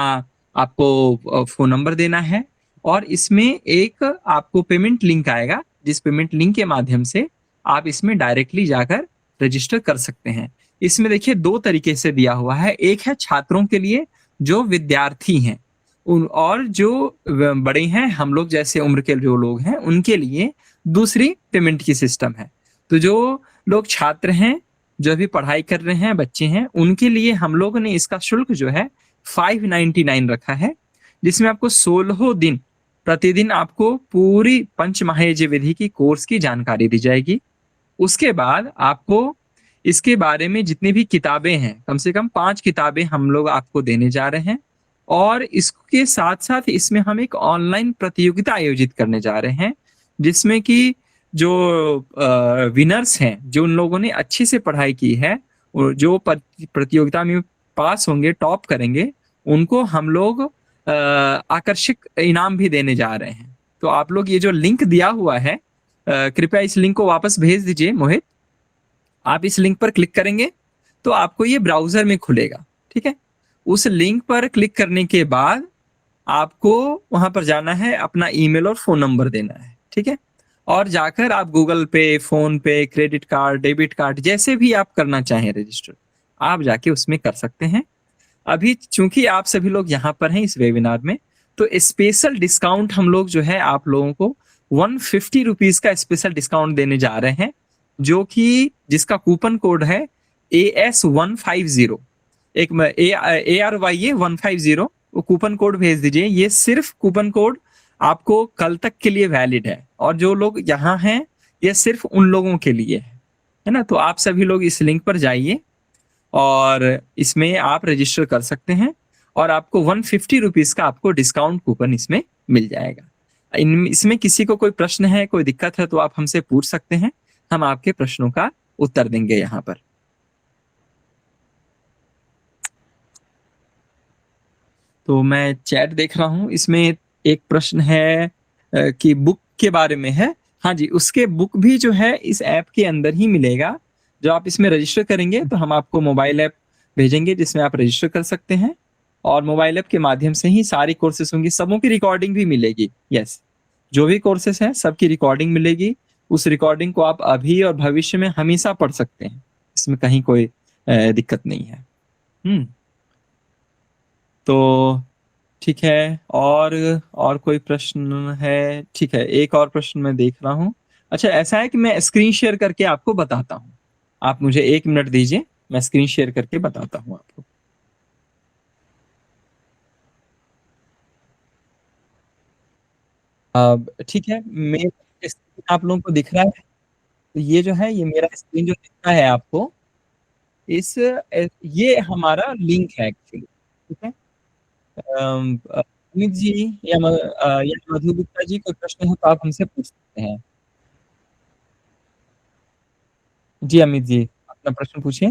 आपको फोन नंबर देना है और इसमें एक आपको पेमेंट लिंक आएगा, जिस पेमेंट लिंक के माध्यम से आप इसमें डायरेक्टली जाकर रजिस्टर कर सकते हैं। इसमें देखिए 2 तरीके से दिया हुआ है। एक है छात्रों के लिए जो विद्यार्थी हैं और जो बड़े हैं, हम लोग जैसे उम्र के जो लोग हैं, उनके लिए दूसरी पेमेंट की सिस्टम है। तो जो लोग छात्र हैं, जो अभी पढ़ाई कर रहे हैं, बच्चे हैं, उनके लिए हम लोगों ने इसका शुल्क जो है 599 रखा है, जिसमें आपको 16 दिन प्रतिदिन आपको पूरी पंचमहायज्ञ विधि की कोर्स की जानकारी दी जाएगी। उसके बाद आपको इसके बारे में जितनी भी किताबें हैं, कम से कम 5 किताबें हम लोग आपको देने जा रहे हैं और इसके साथ साथ इसमें हम एक ऑनलाइन प्रतियोगिता आयोजित करने जा रहे हैं, जिसमें कि जो विनर्स हैं, जो उन लोगों ने अच्छी से पढ़ाई की है और जो प्रतियोगिता में पास होंगे, टॉप करेंगे, उनको हम लोग आकर्षक इनाम भी देने जा रहे हैं। तो आप लोग ये जो लिंक दिया हुआ है, कृपया इस लिंक को वापस भेज दीजिए मोहित। आप इस लिंक पर क्लिक करेंगे तो आपको ये ब्राउजर में खुलेगा, ठीक है। उस लिंक पर क्लिक करने के बाद आपको वहां पर जाना है, अपना ईमेल और फोन नंबर देना है, ठीक है। और जाकर आप गूगल पे, फोन पे, क्रेडिट कार्ड, डेबिट कार्ड, जैसे भी आप करना चाहें रजिस्टर, आप जाके उसमें कर सकते हैं। अभी चूंकि आप सभी लोग यहाँ पर हैं इस वेबिनार में, तो स्पेशल डिस्काउंट हम लोग जो है आप लोगों को 150 रुपीज का स्पेशल डिस्काउंट देने जा रहे हैं, जो कि जिसका कूपन कोड है AS150, एक ARY 150, वो कूपन कोड भेज दीजिए। ये सिर्फ कूपन कोड आपको कल तक के लिए वैलिड है और जो लोग यहाँ हैं ये सिर्फ उन लोगों के लिए है ना। तो आप सभी लोग इस लिंक पर जाइए और इसमें आप रजिस्टर कर सकते हैं और आपको 150 रुपीज का आपको डिस्काउंट कूपन इसमें मिल जाएगा। इसमें किसी को कोई प्रश्न है, कोई दिक्कत है तो आप हमसे पूछ सकते हैं, हम आपके प्रश्नों का उत्तर देंगे यहाँ पर। तो मैं चैट देख रहा हूँ, इसमें एक प्रश्न है कि बुक के बारे में है। हाँ जी, उसके बुक भी जो है इस ऐप के अंदर ही मिलेगा। जो आप इसमें रजिस्टर करेंगे तो हम आपको मोबाइल ऐप भेजेंगे जिसमें आप रजिस्टर कर सकते हैं और मोबाइल ऐप के माध्यम से ही सारी कोर्सेस होंगी, सबों की रिकॉर्डिंग भी मिलेगी। यस, जो भी कोर्सेस हैं सबकी रिकॉर्डिंग मिलेगी। उस रिकॉर्डिंग को आप अभी और भविष्य में हमेशा पढ़ सकते हैं, इसमें कहीं कोई दिक्कत नहीं है। तो ठीक है, और कोई प्रश्न है? ठीक है, एक और प्रश्न मैं देख रहा हूँ। अच्छा, ऐसा है कि मैं स्क्रीन शेयर करके आपको बताता हूँ, आप मुझे 1 मिनट दीजिए, मैं स्क्रीन शेयर करके बताता हूँ आपको। ठीक है, मेरा स्क्रीन आप लोगों को दिख रहा है? तो ये जो है, ये मेरा स्क्रीन जो दिख रहा है आपको, ये हमारा लिंक है एक्चुअली, ठीक है। अमित जी या मधु गुप्ता जी, कोई प्रश्न हो तो आप हमसे पूछ सकते हैं। जी अमित जी, अपना प्रश्न पूछिए।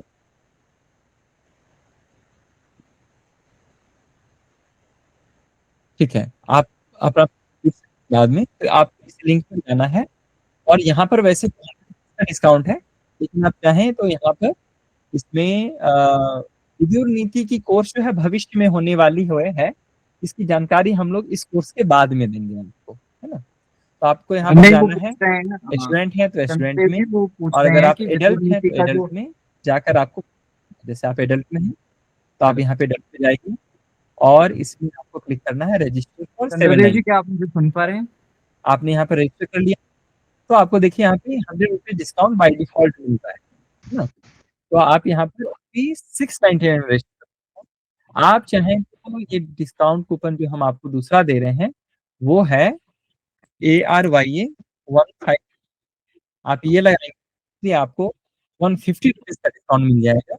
ठीक है, आप अपना बाद में फिर आप इस लिंक पर जाना है और यहाँ पर वैसे डिस्काउंट है, लेकिन आप चाहें तो यहाँ पर इसमें विदुर नीति की कोर्स जो है भविष्य में होने वाली है, इसकी जानकारी हम लोग इस कोर्स के बाद में देंगे आपको, है ना? तो आपको यहाँ पर नहीं, वो जाना है, पूछ रहे हैं ना, स्टूडेंट है तो स्टूडेंट चंद्रदेव में, जी वो पूछ और रहे अगर हैं आप कि विदुर एडल्ट हैं नीति तो का एडल्ट जो में जाकर आपको, जैसे आप एडल्ट में हैं तो आप यहाँ पे एडल्ट पे जाइए और इसमें आपको क्लिक करना है रजिस्टर फॉर चंद्रदेव जी 790। क्या आप मुझे सुन पा रहे हैं? आपने यहाँ पे रजिस्टर कर लिया तो आपको देखिए यहाँ पे 100 रुपये डिस्काउंट बाय डिफॉल्ट मिलता है ना? तो आप यहाँ पे अभी 699 रजिस्टर, आप चाहें तो ये डिस्काउंट कूपन जो हम आपको दूसरा दे रहे हैं वो है ARYA 15, आप ये लगाएंगे आपको 150 रुपीज का डिस्काउंट मिल जाएगा।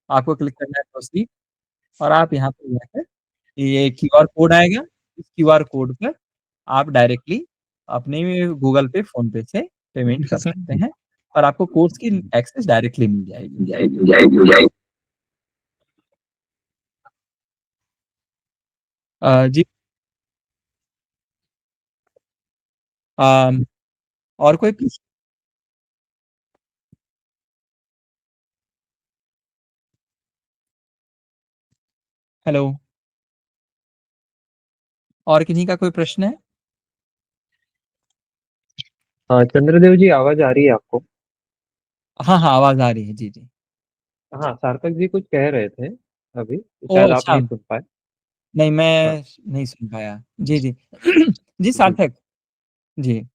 आपको क्लिक करना है प्रोसीड और आप यहाँ पे जाकर ये QR कोड आएगा, इस QR कोड पर आप डायरेक्टली अपने गूगल पे, फोन पे से पेमेंट कर सकते हैं और आपको कोर्स की एक्सेस डायरेक्टली मिल जाएगी। जी, और कोई प्रश्न? हेलो, और किन्हीं का कोई प्रश्न है? हाँ चंद्रदेव जी, आवाज आ रही है आपको? हाँ हाँ, आवाज आ रही है, जी जी। हाँ, सार्थक जी कुछ कह रहे थे अभी, ओ शायद आप अच्छा, नहीं सुन पाए। नहीं हाँ मैं नहीं सुन पाया, जी जी। जी जी। सार्थक जी।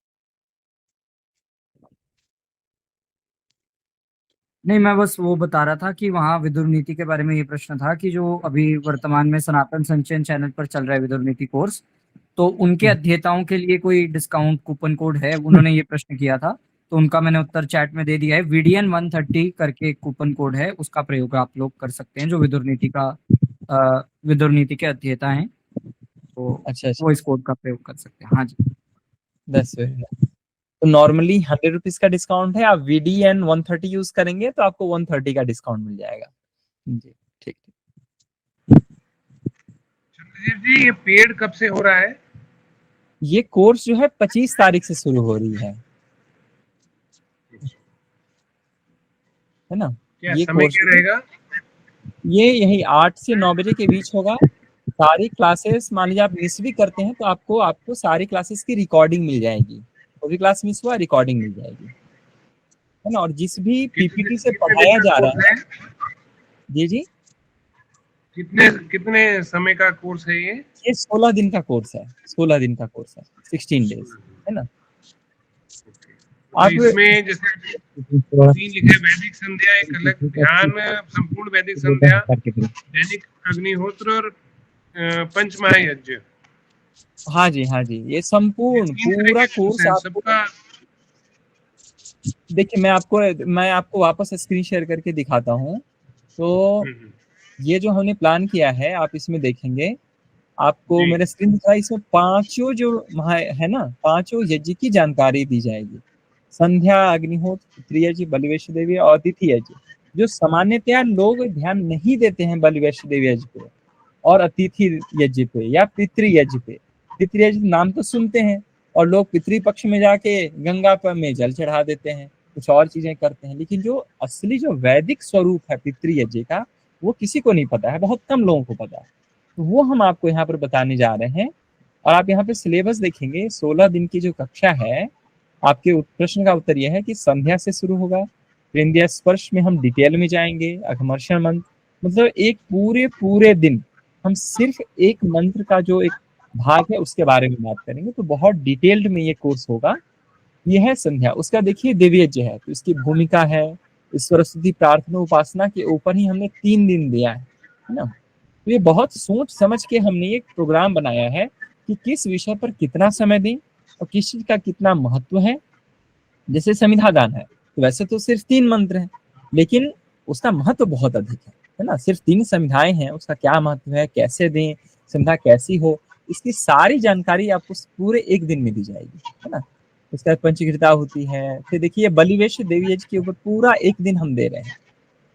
नहीं, मैं बस वो बता रहा था कि वहाँ विदुर नीति के बारे में ये प्रश्न था कि जो अभी वर्तमान में सनातन संचयन चैनल पर चल रहा है विदुर नीति कोर्स, तो उनके अध्येताओं के लिए कोई डिस्काउंट कूपन कोड है? उन्होंने ये प्रश्न किया था, तो उनका मैंने उत्तर चैट में दे दिया है। VDN 130 करके एक कूपन कोड है, उसका प्रयोग आप लोग कर सकते हैं जो विदुर नीति के अध्येता हैं, तो अच्छा अच्छा, वो इस कोड का प्रयोग कर सकते हैं। हाँ जी। 10 तो नॉर्मली 100 रुपीज का डिस्काउंट है, आप VDN 130 यूज करेंगे तो आपको 130 का डिस्काउंट मिल जाएगा। जी ठीक ठीक। चंद्रजीत जी, ये पेड कब से हो रहा है? ये कोर्स जो है 25 तारीख से शुरू हो रही है ना? क्या ये समय कोर्स क्या रहेगा? ये यही 8 से 9 बजे के बीच होगा। सारी क्लासेस मान लीजिए आप मिस भी करते हैं तो आपको आपको सारी क्लासेस की रिकॉर्डिंग मिल जाएगी, कोई भी क्लास मिस हुआ रिकॉर्डिंग मिल जाएगी, है ना? और जिस भी कितने PPT से कितने दिन पढ़ाया का जा रहा कोर्स है, है? जी जी, कितने कितने समय का कोर्स है ये? ये 16 दिन का कोर्स है, 16 दिन का कोर्स है, 16 डेज, है ना? तो आप इसमें जैसे 3 लिखे वैदिक संध्या, एक अलग ध्यान, संपूर्ण वैदिक संध्या, दैनिक अग्निहोत्र और पंचमहायज्ञ, हाँ जी हाँ जी, ये संपूर्ण 3 तरह पूरा के कोर्स कोर्स हैं आपको, सबका। देखिए मैं आपको वापस स्क्रीन शेयर करके दिखाता हूँ। तो हम्म, ये जो हमने प्लान किया है आप इसमें देखेंगे, आपको जी मेरा स्क्रीन दिख रहा है, इसमें पांचों जो है ना, पांचों यज्ञ की जानकारी दी जाएगी। संध्या, अग्निहोत्र, पितृ यज्ञ, बलि वैश्य देवी और अतिथि यज्ञ। जो सामान्यतया लोग ध्यान नहीं देते हैं बलि वैश्य देवी यज्ञ पे और अतिथि यज्ञ पे या पितृ यज्ञ पे। पितृ यज्ञ नाम तो सुनते हैं और लोग पितृ पक्ष में जाके गंगा पर में जल चढ़ा देते हैं, कुछ और चीजें करते हैं, लेकिन जो असली जो वैदिक स्वरूप है पितृ यज्ञ का वो किसी को नहीं पता है, बहुत कम लोगों को पता है। तो वो हम आपको यहाँ पर बताने जा रहे हैं। और आप यहाँ पे सिलेबस देखेंगे, 16 दिन की जो कक्षा है, आपके प्रश्न का उत्तर यह है कि संध्या से शुरू होगा, फिर इंद्रिय स्पर्श में हम डिटेल में जाएंगे, अघमर्षण मंत्र, मतलब एक पूरे पूरे दिन हम सिर्फ एक मंत्र का जो एक भाग है उसके बारे में बात करेंगे, तो बहुत डिटेल्ड में ये कोर्स होगा। ये है संध्या। उसका देखिए दिव्यज्ञ है, तो इसकी भूमिका है ईश्वर स्तुति, प्रार्थना, उपासना के ऊपर ही हमने 3 दिन दिया है ना? तो ये बहुत सोच समझ के हमने एक प्रोग्राम बनाया है कि किस विषय पर कितना समय दें और किस चीज का कितना महत्व है। जैसे संविधा दान है, तो वैसे तो सिर्फ 3 मंत्र हैं, लेकिन उसका महत्व बहुत अधिक है ना? सिर्फ 3 संविधाएं हैं, उसका क्या महत्व है, कैसे दें, संविधा कैसी हो, इसकी सारी जानकारी आपको पूरे 1 दिन में दी जाएगी, है ना? उसके बाद पंचकृता होती है। फिर देखिए बलि वैश्य देवी यज्ञ के ऊपर पूरा 1 दिन हम दे रहे हैं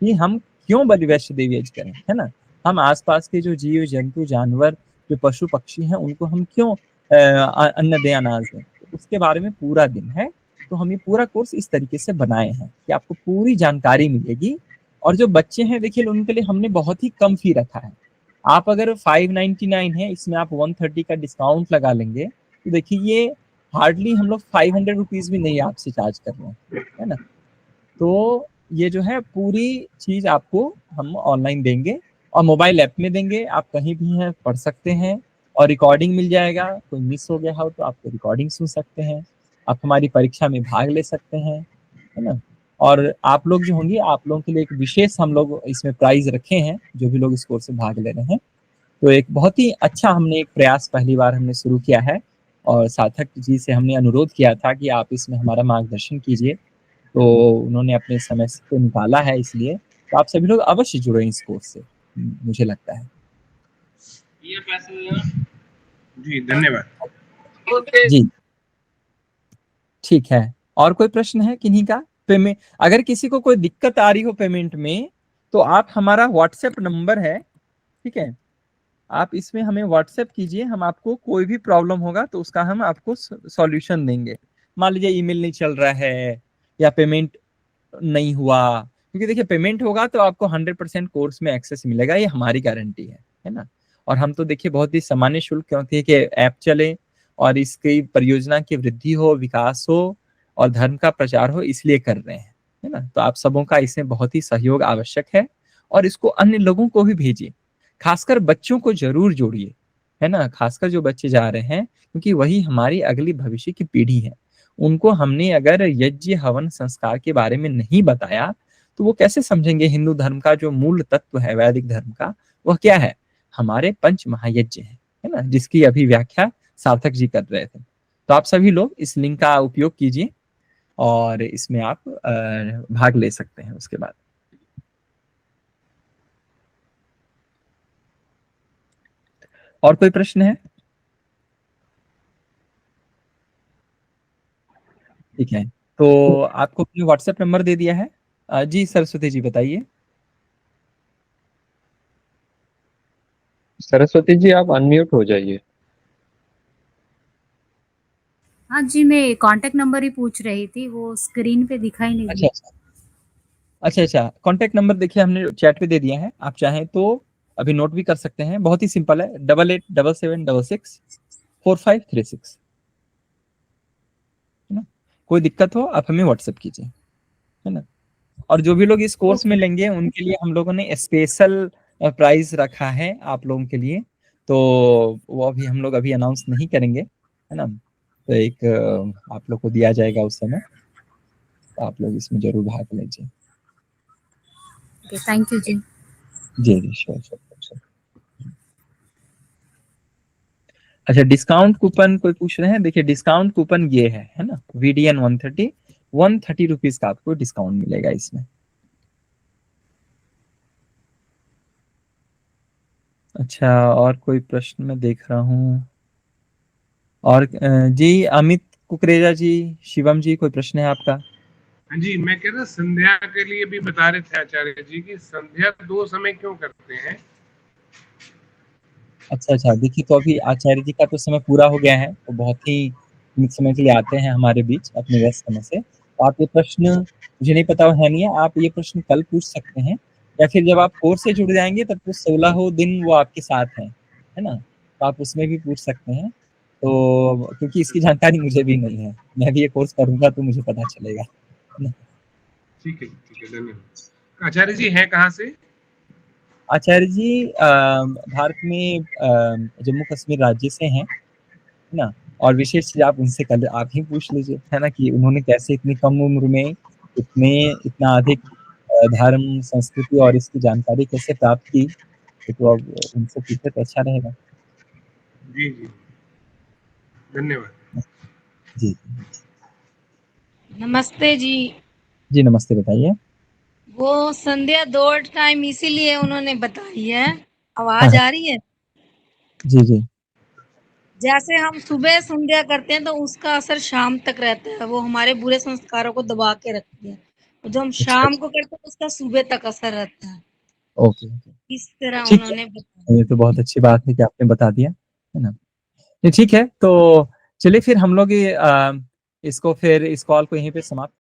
कि हम क्यों बलि वैश्य देवी यज्ञ करें, है ना? हम आसपास के जो जीव जंतु जानवर जो पशु पक्षी हैं उनको हम क्यों अन्न दें, अनाज दें, तो उसके बारे में पूरा दिन है। तो हम ये पूरा कोर्स इस तरीके से बनाए हैं कि आपको पूरी जानकारी मिलेगी। और जो बच्चे हैं देखिए उनके लिए हमने बहुत ही कम फी रखा है। आप अगर 599 है, इसमें आप 130 का डिस्काउंट लगा लेंगे तो देखिए ये हार्डली हम लोग 500 रुपीज भी नहीं आपसे चार्ज कर रहे हैं, है ना। तो ये जो है पूरी चीज आपको हम ऑनलाइन देंगे और मोबाइल ऐप में देंगे, आप कहीं भी हैं पढ़ सकते हैं। और रिकॉर्डिंग मिल जाएगा, कोई मिस हो गया हो तो आपको रिकॉर्डिंग सुन सकते हैं, आप हमारी परीक्षा में भाग ले सकते हैं, है ना। और आप लोग जो होंगे, आप लोगों के लिए एक विशेष हम लोग इसमें प्राइज रखे हैं, जो भी लोग इस कोर्स में भाग ले रहे हैं। तो एक बहुत ही अच्छा हमने एक प्रयास पहली बार हमने शुरू किया है और सार्थक जी से हमने अनुरोध किया था कि आप इसमें हमारा मार्गदर्शन कीजिए, तो उन्होंने अपने समय से तो निकाला है, इसलिए तो आप सभी लोग अवश्य जुड़े इस कोर्स से, मुझे लगता है। ये पैसे जी, धन्यवाद जी ठीक है। और कोई प्रश्न है किन्हीं का? पेमेंट अगर किसी को कोई दिक्कत आ रही हो पेमेंट में, तो आप हमारा व्हाट्सएप नंबर है, ठीक है, आप इसमें हमें व्हाट्सएप कीजिए, हम आपको कोई भी प्रॉब्लम होगा तो उसका हम आपको सॉल्यूशन देंगे। मान लीजिए ईमेल नहीं चल रहा है या पेमेंट नहीं हुआ, क्योंकि देखिए पेमेंट होगा तो आपको 100% कोर्स में एक्सेस मिलेगा, ये हमारी गारंटी है ना। और हम तो देखिए बहुत ही सामान्य शुल्क क्योंकि है कि ऐप चले और इसकी परियोजना की वृद्धि हो, विकास हो और धर्म का प्रचार हो, इसलिए कर रहे हैं, है ना। तो आप सबों का इसमें बहुत ही सहयोग आवश्यक है और इसको अन्य लोगों को भी भेजिए, खासकर बच्चों को जरूर जोड़िए, है ना, खासकर जो बच्चे जा रहे हैं, क्योंकि वही हमारी अगली भविष्य की पीढ़ी है। उनको हमने अगर यज्ञ हवन संस्कार के बारे में नहीं बताया तो वो कैसे समझेंगे हिंदू धर्म का जो मूल तत्व है वैदिक धर्म का, वह क्या है, हमारे पंच महायज्ञ है ना, जिसकी अभी व्याख्या सार्थक जी कर रहे थे। तो आप सभी लोग इस लिंक का उपयोग कीजिए और इसमें आप भाग ले सकते हैं। उसके बाद और कोई प्रश्न है? ठीक है, तो आपको अपने व्हाट्सएप नंबर दे दिया है। जी सरस्वती जी बताइए। सरस्वती जी आप अनम्यूट हो जाइए। हाँ जी, मैं कांटेक्ट नंबर ही पूछ रही थी, वो स्क्रीन पे दिखाई नहीं अच्छा दिया। अच्छा, कांटेक्ट नंबर देखिए हमने चैट पे दे दिया है, आप चाहें तो अभी नोट भी कर सकते हैं, बहुत ही सिंपल है, 8877664536, है ना। कोई दिक्कत हो आप हमें व्हाट्सएप कीजिए, है ना। और जो भी लोग इस कोर्स में लेंगे उनके लिए हम लोगों ने स्पेशल प्राइस रखा है आप लोगों के लिए, तो वो अभी हम लोग अभी अनाउंस नहीं करेंगे, है ना। तो एक आप लोग को दिया जाएगा उस समय, तो आप लोग इसमें जरूर भाग लीजिए। Okay, thank you ji. जी जी श्योर श्योर। अच्छा डिस्काउंट कूपन कोई पूछ रहे हैं, देखिए डिस्काउंट कूपन ये है ना, VDN 130 रुपीज का आपको डिस्काउंट मिलेगा इसमें। अच्छा और कोई प्रश्न मैं देख रहा हूँ? और जी अमित कुकरेजा जी, शिवम जी, कोई प्रश्न है आपका? हाँ जी, मैं कह रहा संध्या के लिए भी बता रहे थे आचार्य जी की संध्या 2 समय क्यों करते हैं। अच्छा देखिए, तो अभी आचार्य जी का तो समय पूरा हो गया है, तो बहुत ही सीमित समय के लिए आते हैं हमारे बीच अपने व्यस्त समय से। तो आप ये प्रश्न मुझे नहीं पता है नहीं है, आप ये प्रश्न कल पूछ सकते हैं या फिर जब आप कोर्स से जुड़ जाएंगे तब तो 16 दिन वो आपके साथ है ना, तो आप उसमें भी पूछ सकते हैं। तो क्योंकि इसकी जानकारी मुझे भी नहीं है, मैं भी ये कोर्स करूंगा तो मुझे पता चलेगा, है ना। ठीक है धन्यवाद। आचार्य जी हैं कहाँ से? आचार्य जी भारत में जम्मू कश्मीर राज्य से हैं, है ना। और विशेष चीज आप उनसे कल आप ही पूछ लीजिए, है ना, कि उन्होंने कैसे इतनी कम उम्र में इतना अधिक धर्म संस्कृति और इसकी जानकारी कैसे प्राप्त की, तो अब उनसे पूछे तो अच्छा रहेगा। जी जी धन्यवाद। जी नमस्ते जी। जी नमस्ते, बताइए। वो संध्या 2 टाइम इसीलिए उन्होंने बताई है। हाँ आवाज आ रही है? जी जी जैसे हम सुबह संध्या करते हैं तो उसका असर शाम तक रहता है, वो हमारे बुरे संस्कारों को दबा के रखती है। और जो हम अच्छा शाम को करते हैं उसका सुबह तक असर रहता है। ओके इस तरह ठीक है। उन्होंने बताया। ये तो बहुत अच्छी बात है कि आपने बता दिया, है ना? ये ठीक है, तो चलिए फिर हम लोग इसको फिर इस कॉल को यहीं पे समाप्त